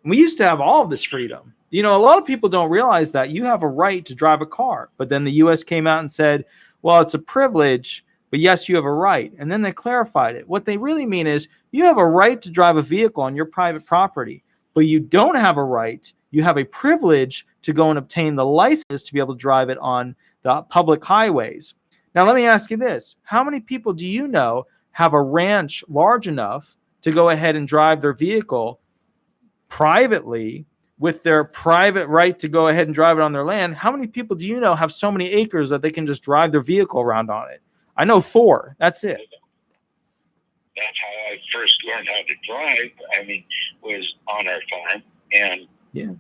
We used to have all of this freedom. A lot of people don't realize that you have a right to drive a car. But then the U.S. came out and said, well, it's a privilege, but yes, you have a right. And then they clarified it. What they really mean is you have a right to drive a vehicle on your private property, but you don't have a right. You have a privilege to go and obtain the license to be able to drive it on the public highways. Now, let me ask you this. How many people do you know have a ranch large enough to go ahead and drive their vehicle privately with their private right to go ahead and drive it on their land? How many people do you know have so many acres that they can just drive their vehicle around on it? I know 4. That's it. That's how I first learned how to drive. Was on our farm. And you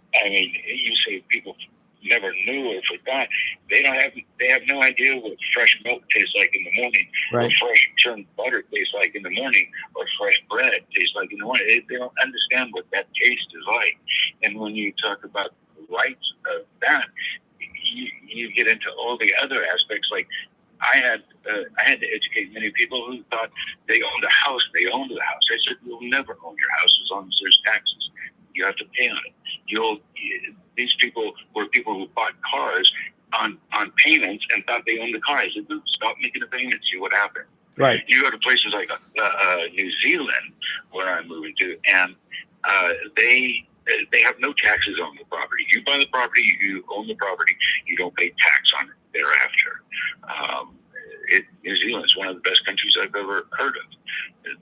say people never knew or forgot. They have no idea what fresh milk tastes like in the morning, right, or fresh churned butter tastes like in the morning, or fresh bread tastes like in the morning. They don't understand what that taste is like. And when you talk about the rights of that, you get into all the other aspects. Like I had to educate many people who thought they owned a house. They owned the house. I said, you'll never own your house as long as there's taxes. You have to pay on it. These people were people who bought cars on payments and thought they owned the car. I said, stop making a payment, see what happens. Right. You go to places like New Zealand, where I'm moving to, and they have no taxes on the property. You buy the property, you own the property, you don't pay tax on it thereafter. New Zealand is one of the best countries I've ever heard of.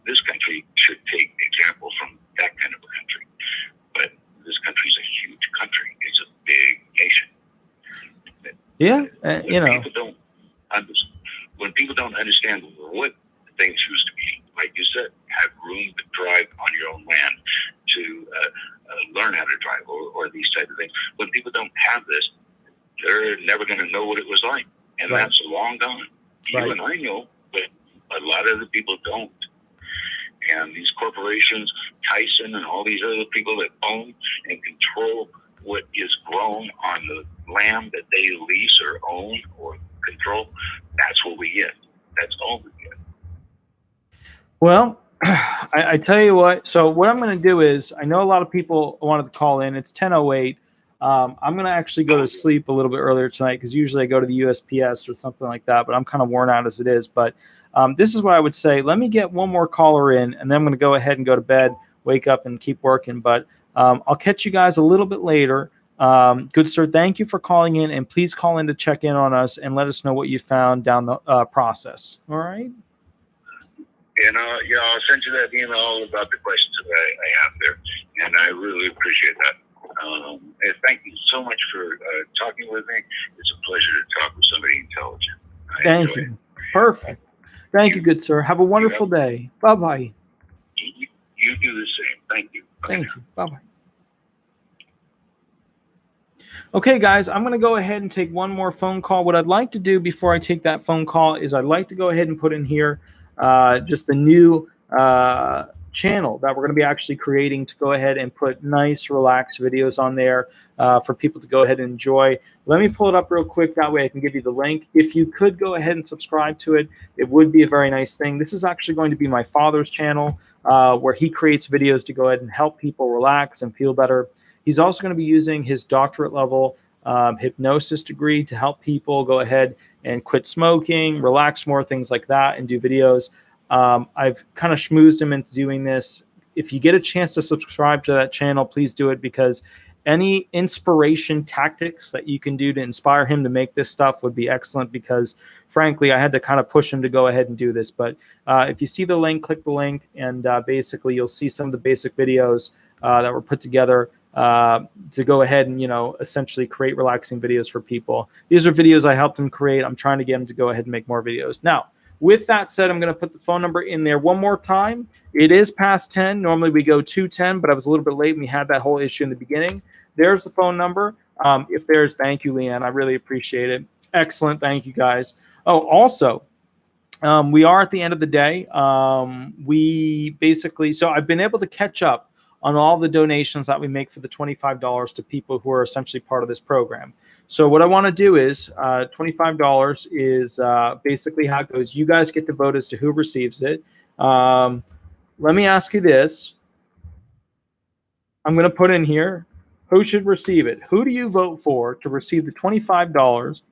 This country should take example from that kind of a country. But this country is a huge country. It's a big nation. When people don't understand what things used to be, like you said, have room to drive on your own land, to learn how to drive, or these type of things. When people don't have this, they're never going to know what it was like. And right, that's long gone. Right. You and I know, but a lot of the people don't. And these corporations, Tyson and all these other people that own and control what is grown on the land that they lease or own or control, that's what we get. That's all we get. Well, I tell you what. So what I'm going to do is, I know a lot of people wanted to call in. It's 10:08. I'm going to actually go to sleep a little bit earlier tonight because usually I go to the USPS or something like that, but I'm kind of worn out as it is. But this is what I would say. Let me get one more caller in, and then I'm going to go ahead and go to bed, wake up, and keep working. But I'll catch you guys a little bit later. Good sir, thank you for calling in, and please call in to check in on us and let us know what you found down the process. All right. And I'll send you that email about the questions that I have there, and I really appreciate that. And thank you so much for talking with me. It's a pleasure to talk with somebody intelligent. Thank you. Perfect. Thank you, good sir. Have a wonderful day. Bye-bye. You do the same. Thank you. Thank you. Bye-bye. Okay, guys, I'm going to go ahead and take one more phone call. What I'd like to do before I take that phone call is I'd like to go ahead and put in here just the new channel that we're going to be actually creating to go ahead and put nice, relaxed videos on there for people to go ahead and enjoy. Let me pull it up real quick. That way I can give you the link. If you could go ahead and subscribe to it, it would be a very nice thing. This is actually going to be my father's channel where he creates videos to go ahead and help people relax and feel better. He's also going to be using his doctorate level hypnosis degree to help people go ahead and quit smoking, relax more, things like that, and do videos. I've kind of schmoozed him into doing this. If you get a chance to subscribe to that channel, please do it, because any inspiration tactics that you can do to inspire him to make this stuff would be excellent, because frankly, I had to kind of push him to go ahead and do this. But if you see the link, click the link, and basically you'll see some of the basic videos that were put together to go ahead and, essentially create relaxing videos for people. These are videos I helped him create. I'm trying to get him to go ahead and make more videos. Now, with that said, I'm going to put the phone number in there one more time. It is past 10. Normally we go to 10, but I was a little bit late and we had that whole issue in the beginning. There's the phone number. If there's, thank you, Leanne. I really appreciate it. Excellent. Thank you, guys. Oh, also, we are at the end of the day. So I've been able to catch up on all the donations that we make for the $25 to people who are essentially part of this program. So what I want to do is $25 is basically how it goes. You guys get to vote as to who receives it. Let me ask you this. I'm going to put in here, who should receive it? Who do you vote for to receive the $25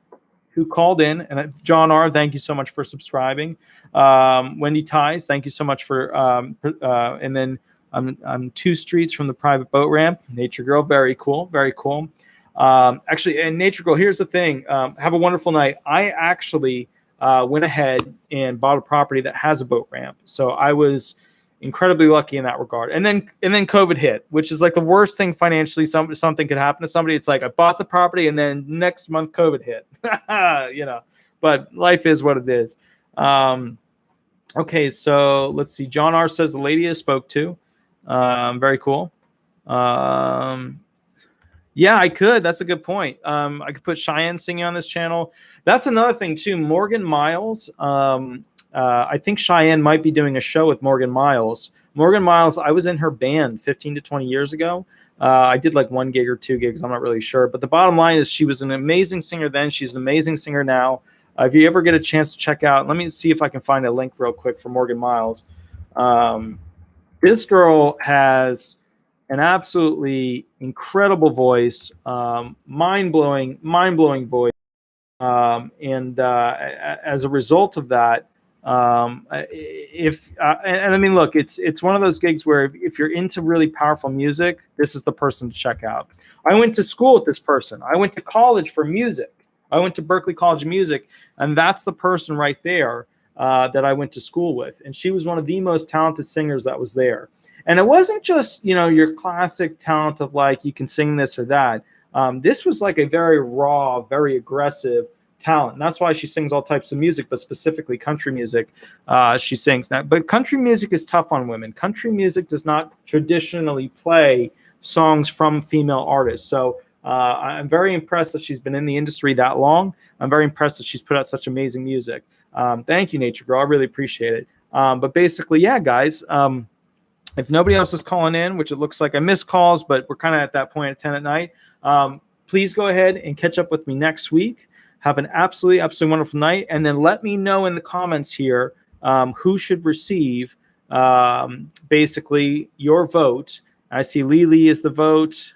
who called in? And John R., thank you so much for subscribing. Wendy Ties, thank you so much for, and then I'm 2 streets from the private boat ramp. Nature Girl, very cool, very cool. Actually, and Nature Girl, here's the thing. Have a wonderful night. I actually went ahead and bought a property that has a boat ramp, so I was incredibly lucky in that regard. And then COVID hit, which is like the worst thing financially. Something could happen to somebody. It's like I bought the property, and then next month COVID hit. But life is what it is. Okay, so let's see. John R. says the lady I spoke to. Very cool. Yeah, I could. That's a good point. I could put Cheyenne singing on this channel. That's another thing too. Morgan Miles. I think Cheyenne might be doing a show with Morgan Miles. Morgan Miles, I was in her band 15 to 20 years ago. I did like 1 gig or 2 gigs. I'm not really sure. But the bottom line is she was an amazing singer then. She's an amazing singer now. If you ever get a chance to check out, let me see if I can find a link real quick for Morgan Miles. This girl has an absolutely incredible voice, mind-blowing voice. And as a result of that, and I mean, look, it's one of those gigs where if you're into really powerful music, this is the person to check out. I went to school with this person. I went to college for music. I went to Berklee College of Music, and that's the person right there that I went to school with. And she was one of the most talented singers that was there. And it wasn't just, your classic talent of like, you can sing this or that. This was like a very raw, very aggressive talent. And that's why she sings all types of music, but specifically country music. She sings that. But country music is tough on women. Country music does not traditionally play songs from female artists. So I'm very impressed that she's been in the industry that long. I'm very impressed that she's put out such amazing music. Thank you, Nature Girl. I really appreciate it. But basically, yeah, guys, if nobody else is calling in, which it looks like I missed calls, but we're kind of at that point at 10 at night, please go ahead and catch up with me next week. Have an absolutely wonderful night. And then let me know in the comments here who should receive basically your vote. I see Lily is the vote.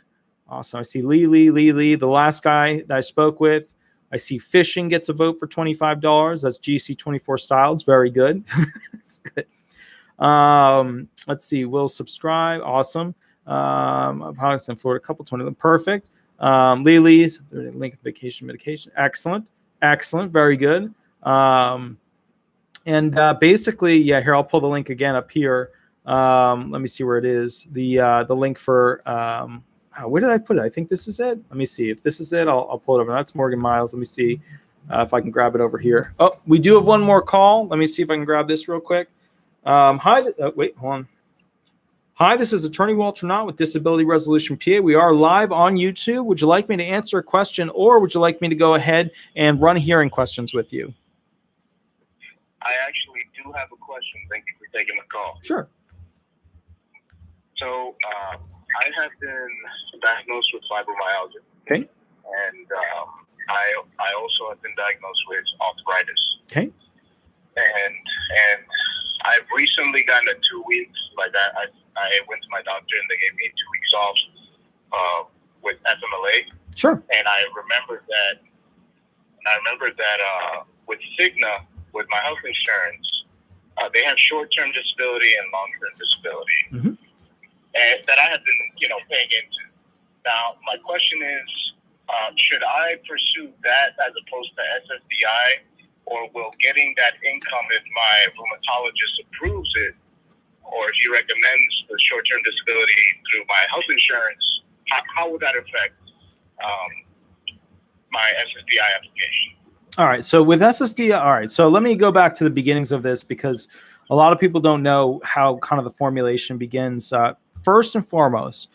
Awesome. I see Lily, the last guy that I spoke with. I see Fishing gets a vote for $25. That's GC24 Styles. Very good. That's good. Let's see. Will subscribe. Awesome. Florida, couple 20. Perfect. Lily's link vacation medication. Excellent. Very good. Basically, yeah, here, I'll pull the link again up here. Let me see where it is. The link for, where did I put it? I think this is it. Let me see. If this is it, I'll pull it over. That's Morgan Miles. Let me see if I can grab it over here. Oh, we do have one more call. Let me see if I can grab this real quick. Hi. Wait, hold on. Hi, this is Attorney Walter Hnot with Disability Resolution PA. We are live on YouTube. Would you like me to answer a question, or would you like me to go ahead and run hearing questions with you? I actually do have a question. Thank you for taking the call. Sure. So, I have been diagnosed with fibromyalgia. Okay. And I also have been diagnosed with arthritis. Okay. And I've recently gotten a 2 weeks. Like I went to my doctor and they gave me 2 weeks off with FMLA. Sure. And I remember that with Cigna, with my health insurance, they have short-term disability and long-term disability, and that I have been, paying into. Now, my question is, should I pursue that as opposed to SSDI, or will getting that income, if my rheumatologist approves it, or if he recommends the short-term disability through my health insurance, how would that affect my SSDI application? All right. So with SSDI, all right. So let me go back to the beginnings of this, because a lot of people don't know how kind of the formulation begins. First and foremost,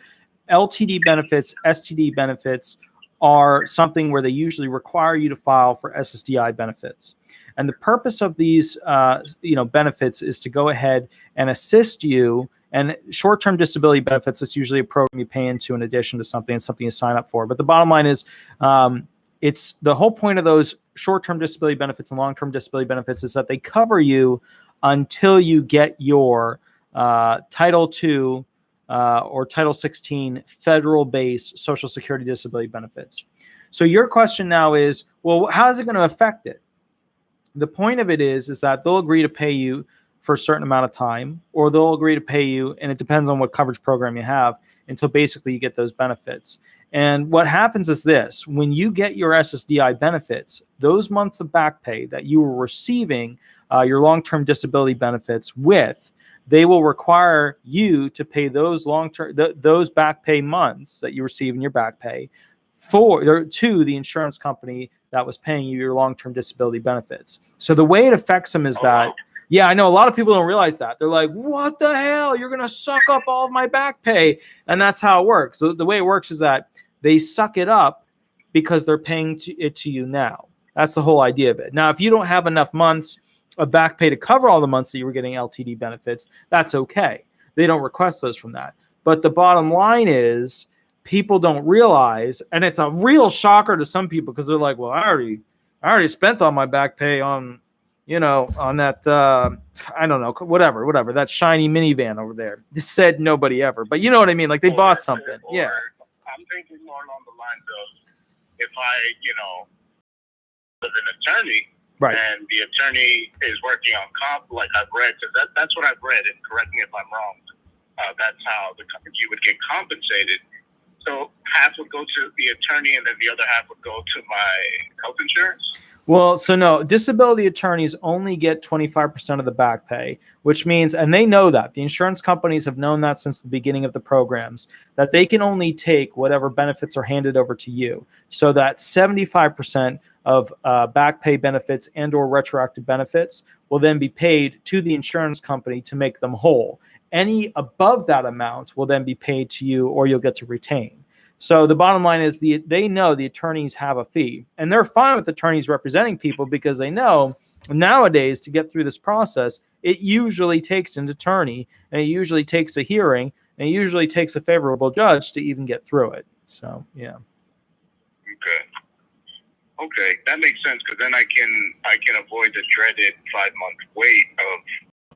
LTD benefits, STD benefits are something where they usually require you to file for SSDI benefits. And the purpose of these, benefits is to go ahead and assist you. And short-term disability benefits, it's usually a program you pay into in addition to something you sign up for. But the bottom line is, it's the whole point of those short-term disability benefits and long-term disability benefits is that they cover you until you get your Title II or Title 16 federal-based Social Security disability benefits. So your question now is, well, how is it going to affect it? The point of it is that they'll agree to pay you for a certain amount of time, or they'll agree to pay you, and it depends on what coverage program you have, until basically you get those benefits. And what happens is this: when you get your SSDI benefits, those months of back pay that you were receiving your long-term disability benefits with, they will require you to pay those those back pay months that you receive in your back pay to the insurance company that was paying you your long-term disability benefits. So the way it affects them is that, yeah, I know a lot of people don't realize that. They're like, what the hell? You're going to suck up all of my back pay. And that's how it works. So the way it works is that they suck it up because they're paying it to you now. That's the whole idea of it. Now, if you don't have enough months of back pay to cover all the months that you were getting LTD benefits, that's okay. They don't request those from that. But the bottom line is, people don't realize, and it's a real shocker to some people, because they're like, well, I already spent all my back pay on, on that, I don't know, whatever, that shiny minivan over there. This said nobody ever, but you know what I mean? Like they bought something. Yeah. I'm thinking more along the lines of, if I, as an attorney, right, and the attorney is working on comp, like I've read, because that's what I've read, and correct me if I'm wrong, that's how you would get compensated. So half would go to the attorney, and then the other half would go to my health insurance? Well, so no, disability attorneys only get 25% of the back pay, which means, and they know that, the insurance companies have known that since the beginning of the programs, that they can only take whatever benefits are handed over to you. So that 75% of back pay benefits and or retroactive benefits will then be paid to the insurance company to make them whole. Any above that amount will then be paid to you, or you'll get to retain. So the bottom line is they know the attorneys have a fee, and they're fine with attorneys representing people, because they know nowadays to get through this process, it usually takes an attorney, and it usually takes a hearing, and it usually takes a favorable judge to even get through it. So, yeah. Okay, that makes sense, because then I can avoid the dreaded 5-month wait of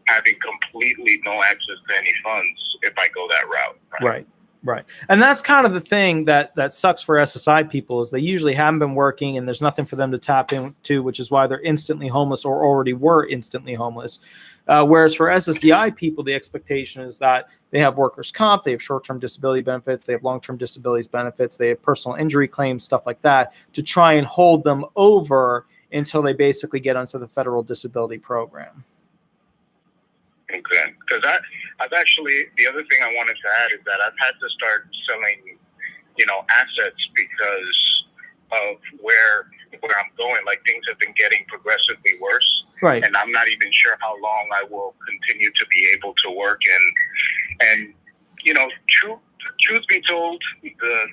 having completely no access to any funds if I go that route. Right. Right. And that's kind of the thing that sucks for SSI people is they usually haven't been working and there's nothing for them to tap into, which is why they're instantly homeless or already were instantly homeless. Whereas for SSDI people, the expectation is that they have workers' comp, they have short-term disability benefits, they have long-term disability benefits, they have personal injury claims, stuff like that, to try and hold them over until they basically get onto the federal disability program. Okay, because I've actually, the other thing I wanted to add is that I've had to start selling, assets because of where I'm going. Like, things have been getting progressively worse, right? And I'm not even sure how long I will continue to be able to work. And truth be told, the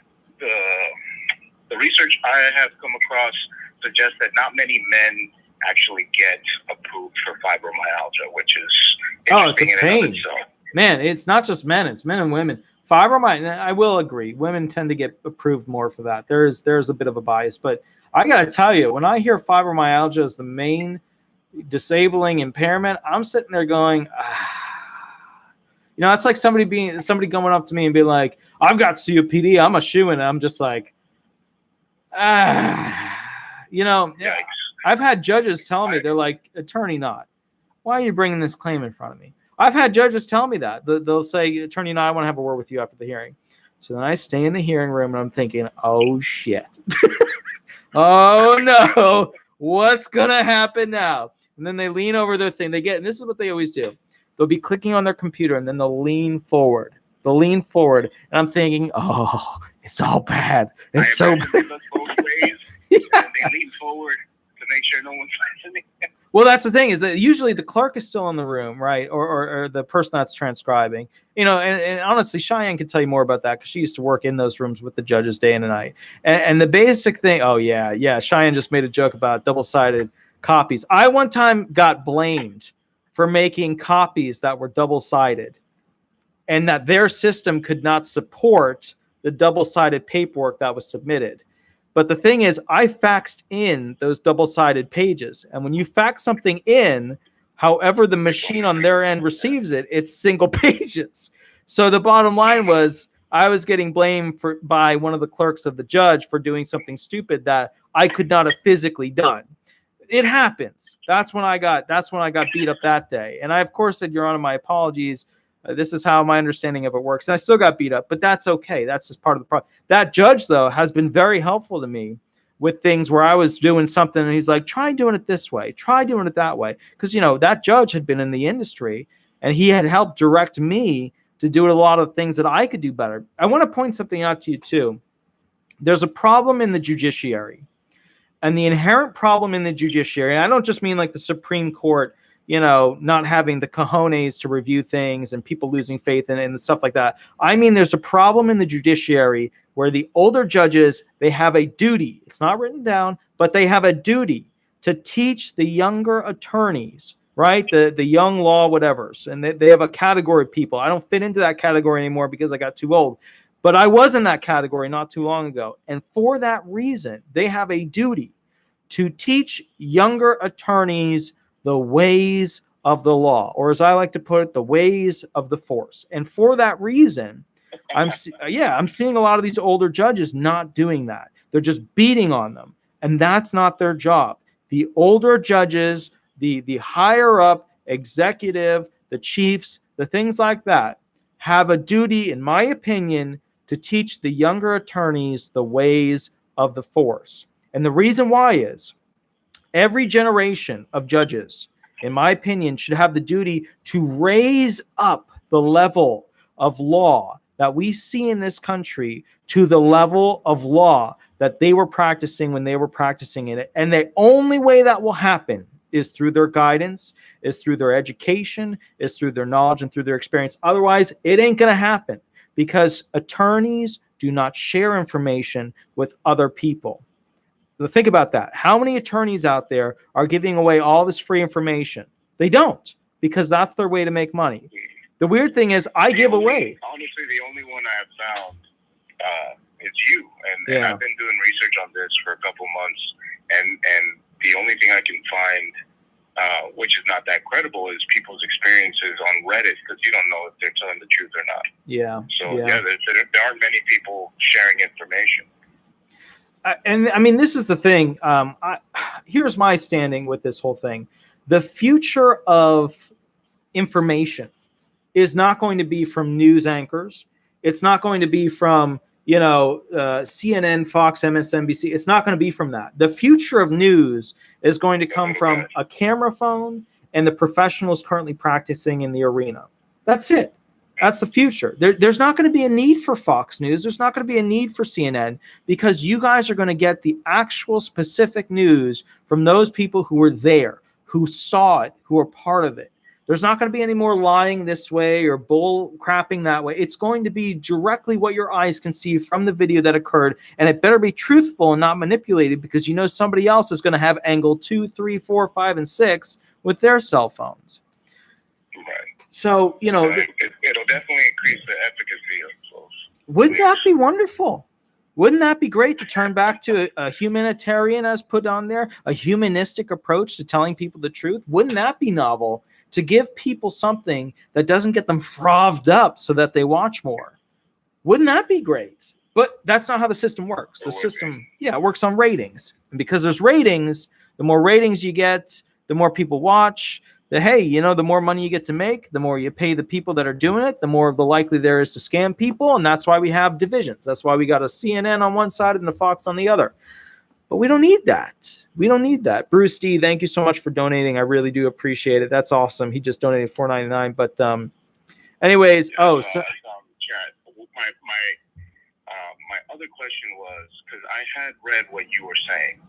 research I have come across suggests that not many men actually get approved for fibromyalgia, which is interesting it's a in and pain. of itself. Man, it's not just men, it's men and women. Fibromyalgia, I will agree, women tend to get approved more for that. There's a bit of a bias, but I got to tell you, when I hear fibromyalgia as the main disabling impairment, I'm sitting there going, it's like somebody coming up to me and be like, I've got COPD, I'm a shoo-in. I'm just like, Yikes. I've had judges tell me, they're like, Attorney Hnot, why are you bringing this claim in front of me? I've had judges tell me that. They'll say, Attorney Hnot, I want to have a word with you after the hearing. So then I stay in the hearing room and I'm thinking, oh, shit. Oh, no. What's going to happen now? And then they lean over their thing. And this is what they always do. They'll be clicking on their computer and then they'll lean forward. And I'm thinking, oh, it's all bad. It's so bad. Both ways, and they lean forward to make sure no one's listening. Well, that's the thing is that usually the clerk is still in the room, right? Or the person that's transcribing, and honestly, Cheyenne can tell you more about that because she used to work in those rooms with the judges day and night. And the basic thing, Cheyenne just made a joke about double-sided copies. I one time got blamed for making copies that were double-sided and that their system could not support the double-sided paperwork that was submitted. But the thing is, I faxed in those double-sided pages. And when you fax something in, however the machine on their end receives it, it's single pages. So the bottom line was I was getting blamed by one of the clerks of the judge for doing something stupid that I could not have physically done. It happens. That's when I got beat up that day. And I, of course, said, Your Honor, my apologies. This is how my understanding of it works. And I still got beat up, but that's okay. That's just part of the problem. That judge, though, has been very helpful to me with things where I was doing something and he's like, try doing it this way. Try doing it that way. Because, that judge had been in the industry and he had helped direct me to do a lot of things that I could do better. I want to point something out to you, too. There's a problem in the judiciary. And the inherent problem in the judiciary, and I don't just mean like the Supreme Court, not having the cojones to review things and people losing faith in it and stuff like that. I mean, there's a problem in the judiciary where the older judges, they have a duty. It's not written down, but they have a duty to teach the younger attorneys, right? The young law whatevers. And they have a category of people. I don't fit into that category anymore because I got too old. But I was in that category not too long ago. And for that reason, they have a duty to teach younger attorneys the ways of the law, or as I like to put it, the ways of the force. And for that reason, I'm seeing a lot of these older judges not doing that. They're just beating on them, and that's not their job. The older judges, the higher up executive, the chiefs, the things like that, have a duty, in my opinion, to teach the younger attorneys the ways of the force. And the reason why is every generation of judges, in my opinion, should have the duty to raise up the level of law that we see in this country to the level of law that they were practicing when they were practicing in it. And the only way that will happen is through their guidance, is through their education, is through their knowledge and through their experience. Otherwise, it ain't going to happen because attorneys do not share information with other people. Think about that. How many attorneys out there are giving away all this free information? They don't, because that's their way to make money. The weird thing is I give away. Honestly, the only one I have found is you. And I've been doing research on this for a couple months. And the only thing I can find which is not that credible, is people's experiences on Reddit, because you don't know if they're telling the truth or not. Yeah. So there aren't many people sharing information. And I mean, this is the thing. Here's my standing with this whole thing. The future of information is not going to be from news anchors. It's not going to be from, CNN, Fox, MSNBC. It's not going to be from that. The future of news is going to come from a camera phone and the professionals currently practicing in the arena. That's it. That's the future. There's not going to be a need for Fox News. There's not going to be a need for CNN, because you guys are going to get the actual specific news from those people who were there, who saw it, who are part of it. There's not going to be any more lying this way or bull crapping that way. It's going to be directly what your eyes can see from the video that occurred, and it better be truthful and not manipulated, because somebody else is going to have angle 2, 3, 4, 5, and 6 with their cell phones. Right. So, it'll definitely increase the efficacy of those. Wouldn't that be wonderful? Wouldn't that be great to turn back to a humanitarian, as put on there, a humanistic approach to telling people the truth? Wouldn't that be novel? To give people something that doesn't get them frothed up so that they watch more. Wouldn't that be great? But that's not how the system works. The system, works on ratings. And because there's ratings, the more ratings you get, the more people watch. The more money you get to make, the more you pay the people that are doing it, the more the likely there is to scam people. And that's why we have divisions. That's why we got a CNN on one side and a Fox on the other. But we don't need that. We don't need that. Bruce D, thank you so much for donating. I really do appreciate it. That's awesome. He just donated $4.99. But anyways, my other question was, because I had read what you were saying,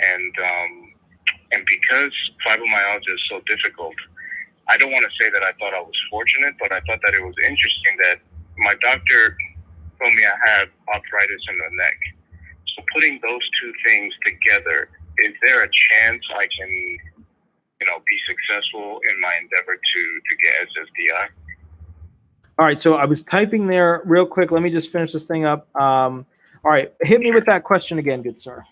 and because fibromyalgia is so difficult, I don't want to say that I thought I was fortunate, but I thought that it was interesting that my doctor told me I have arthritis in the neck. So putting those two things together, is there a chance I can, be successful in my endeavor to get SSDI? All right, so I was typing there real quick. Let me just finish this thing up. All right, hit me with that question again, good sir.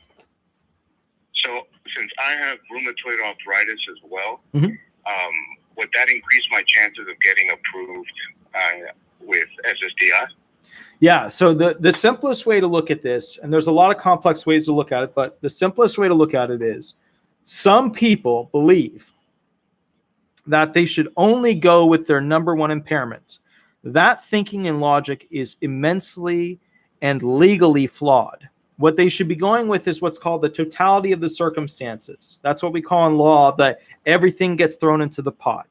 So since I have rheumatoid arthritis as well, would that increase my chances of getting approved with SSDI? Yeah, so the simplest way to look at this, and there's a lot of complex ways to look at it, but the simplest way to look at it is some people believe that they should only go with their number one impairment. That thinking and logic is immensely and legally flawed. What they should be going with is what's called the totality of the circumstances. That's what we call in law that everything gets thrown into the pot.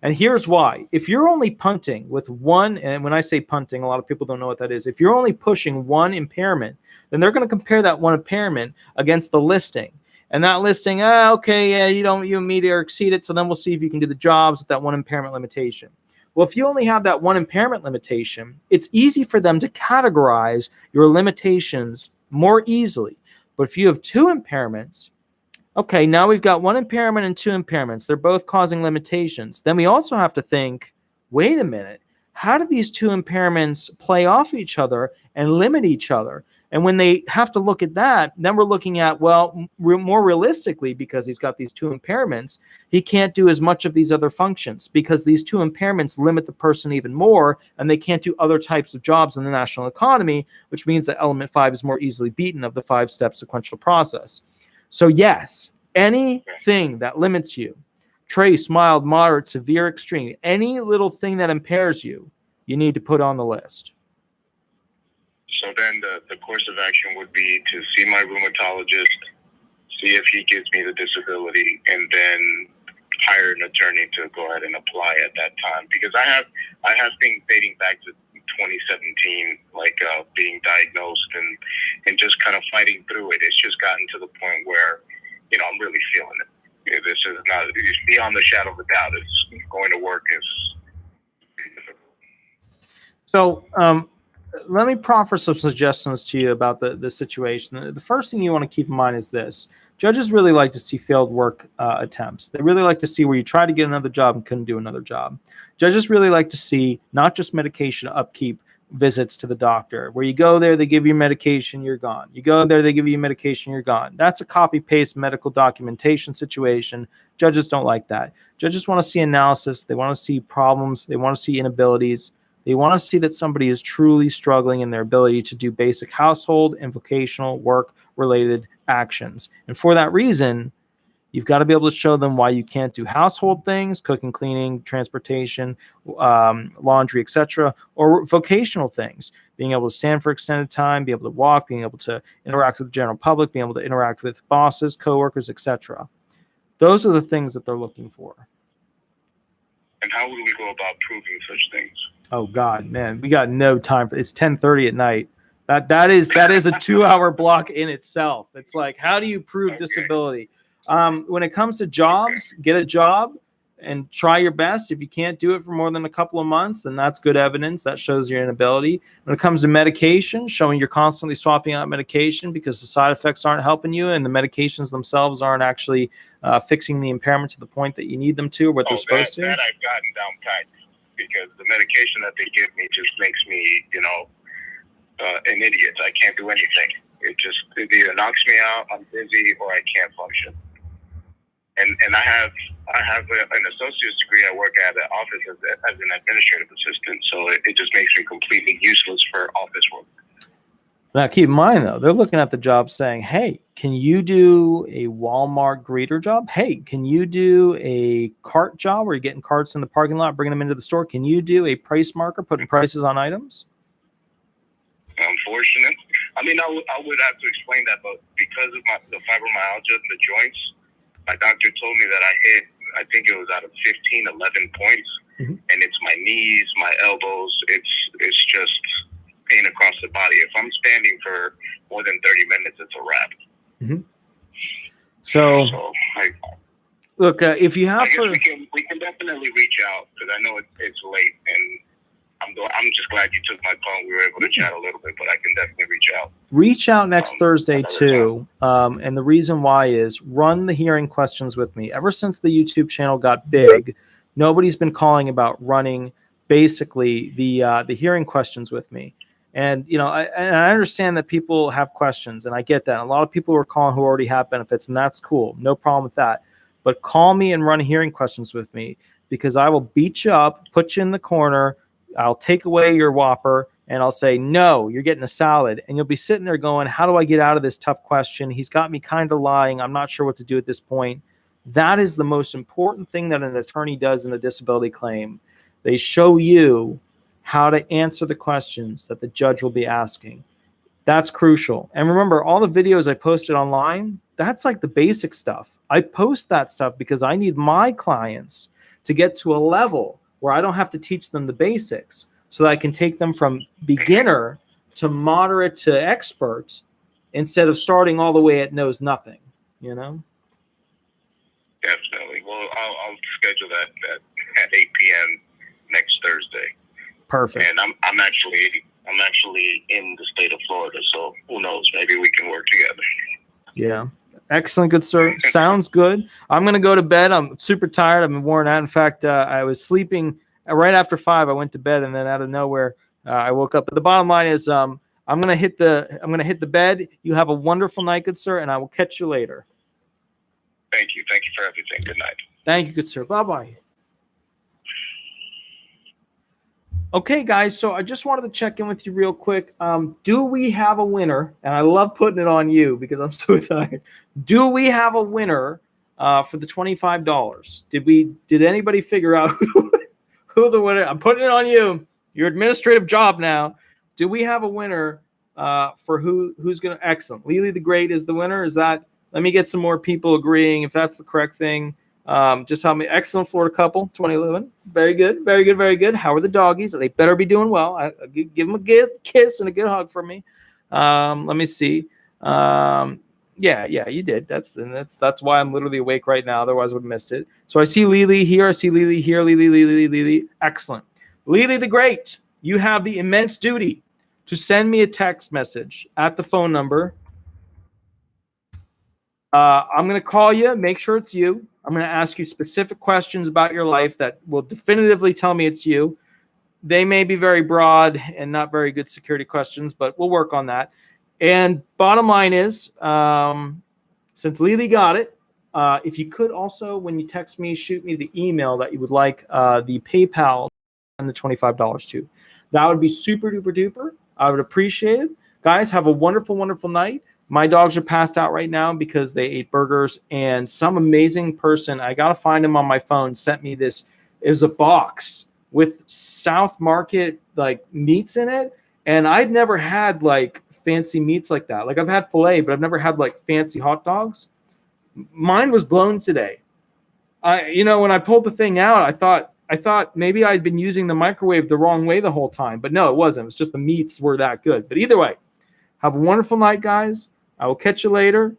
And here's why. If you're only punting with one, and when I say punting, a lot of people don't know what that is. If you're only pushing one impairment, then they're going to compare that one impairment against the listing. And that listing, you meet or exceed it, so then we'll see if you can do the jobs with that one impairment limitation. Well, if you only have that one impairment limitation, it's easy for them to categorize your limitations more easily. But if you have two impairments, okay, now we've got one impairment and two impairments. They're both causing limitations. Then we also have to think, wait a minute, how do these two impairments play off each other and limit each other? And when they have to look at that, then we're looking at, more realistically, because he's got these two impairments, he can't do as much of these other functions because these two impairments limit the person even more, and they can't do other types of jobs in the national economy, which means that element 5 is more easily beaten of the 5-step sequential process. So yes, anything that limits you, trace, mild, moderate, severe, extreme, any little thing that impairs you, you need to put on the list. So then the course of action would be to see my rheumatologist, see if he gives me the disability, and then hire an attorney to go ahead and apply at that time. Because I have things dating back to 2017, like being diagnosed and just kind of fighting through it. It's just gotten to the point where, I'm really feeling it. This is not, it's beyond the shadow of a doubt. It's going to work. So, let me proffer some suggestions to you about the situation. The first thing you want to keep in mind is this. Judges really like to see failed work attempts. They really like to see where you tried to get another job and couldn't do another job. Judges really like to see not just medication upkeep, visits to the doctor, where you go there, they give you medication, you're gone. You go there, they give you medication, you're gone. That's a copy-paste medical documentation situation. Judges don't like that. Judges want to see analysis. They want to see problems. They want to see inabilities. They want to see that somebody is truly struggling in their ability to do basic household and vocational work-related actions. And for that reason, you've got to be able to show them why you can't do household things, cooking, cleaning, transportation, laundry, etc., or vocational things, being able to stand for extended time, be able to walk, being able to interact with the general public, being able to interact with bosses, coworkers, etc. Those are the things that they're looking for. And how would we go about proving such things? Oh God, man, we got no time for it's 10:30 at night. That is a 2-hour block in itself. It's like, how do you prove disability? When it comes to jobs, get a job and try your best. If you can't do it for more than a couple of months, then that's good evidence. That shows your inability. When it comes to medication, showing you're constantly swapping out medication because the side effects aren't helping you and the medications themselves aren't actually fixing the impairment to the point that you need them to or what they're supposed to. That I've gotten down pat, because the medication that they give me just makes me, an idiot. I can't do anything. It either knocks me out, I'm busy, or I can't function. And I have an associate's degree. I work at an office as an administrative assistant, so it just makes me completely useless for office work. Now, keep in mind, though, they're looking at the job saying, hey, can you do a Walmart greeter job? Hey, can you do a cart job where you're getting carts in the parking lot, bringing them into the store? Can you do a price marker, putting prices on items? Unfortunate. I mean, I would have to explain that, but because of the fibromyalgia in the joints, my doctor told me that I think it was out of 15, 11 points, and it's my knees, my elbows. It's just pain across the body. If I'm standing for more than 30 minutes, it's a wrap. Mm-hmm. So look, if you have, we can definitely reach out, because I know it's late, and I'm just glad you took my call and we were able to chat a little bit, but I can definitely reach out. Reach out next Thursday too. And the reason why is run the hearing questions with me. Ever since the YouTube channel got big, nobody's been calling about running basically the hearing questions with me. And, I understand that people have questions, and I get that. A lot of people are calling who already have benefits, and that's cool. No problem with that. But call me and run hearing questions with me, because I will beat you up, put you in the corner. I'll take away your Whopper, and I'll say, no, you're getting a salad. And you'll be sitting there going, how do I get out of this tough question? He's got me kind of lying. I'm not sure what to do at this point. That is the most important thing that an attorney does in a disability claim. They show you how to answer the questions that the judge will be asking. That's crucial. And remember, all the videos I posted online, that's like the basic stuff. I post that stuff because I need my clients to get to a level where I don't have to teach them the basics, so that I can take them from beginner to moderate to expert instead of starting all the way at knows nothing, Definitely. Well, I'll schedule that at 8 p.m. next Thursday. Perfect. And I'm actually in the state of Florida, so who knows? Maybe we can work together. Yeah. Excellent, good sir. Sounds good. I'm going to go to bed. I'm super tired. I've been worn out. In fact, I was sleeping right after 5. I went to bed, and then out of nowhere, I woke up. But the bottom line is, I'm going to hit the bed. You have a wonderful night, good sir, and I will catch you later. Thank you. Thank you for everything. Good night. Thank you, good sir. Bye-bye. Okay, guys, so I just wanted to check in with you real quick. Do we have a winner? And I love putting it on you because I'm so tired. Do we have a winner for the $25? Did anybody figure out who the winner? I'm putting it on you. Your administrative job now. Do we have a winner for who's going to? Excellent. Lily the Great is the winner. Is that? Let me get some more people agreeing if that's the correct thing. Just help me. Excellent Florida couple, 2011. Very good, very good, very good. How are the doggies? They better be doing well. I give them a good kiss and a good hug from me. Let me see. Yeah, you did. That's why I'm literally awake right now. Otherwise, I would have missed it. So I see Lily here. I see Lily here. Lily. Excellent. Lily the Great, you have the immense duty to send me a text message at the phone number. I'm going to call you, make sure it's you. I'm going to ask you specific questions about your life that will definitively tell me it's you. they may be very broad and not very good security questions, but we'll work on that. And bottom line is, since Lily got it, if you could also, when you text me, shoot me the email that you would like the PayPal and the $25 to. That would be super duper duper. I would appreciate it. Guys, have a wonderful, wonderful night. My dogs are passed out right now because they ate burgers, and some amazing person, I got to find him on my phone, sent me this. It was a box with South Market like meats in it. And I'd never had like fancy meats like that. Like I've had filet, but I've never had like fancy hot dogs. Mine was blown today. When I pulled the thing out, I thought maybe I'd been using the microwave the wrong way the whole time, but no, it wasn't. It was just the meats were that good. But either way, have a wonderful night, guys. I will catch you later.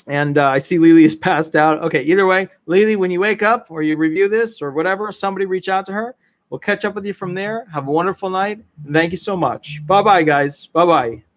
And I see Lily is passed out. Okay, either way, Lily, when you wake up or you review this or whatever, somebody reach out to her. We'll catch up with you from there. Have a wonderful night. And thank you so much. Bye-bye, guys. Bye-bye.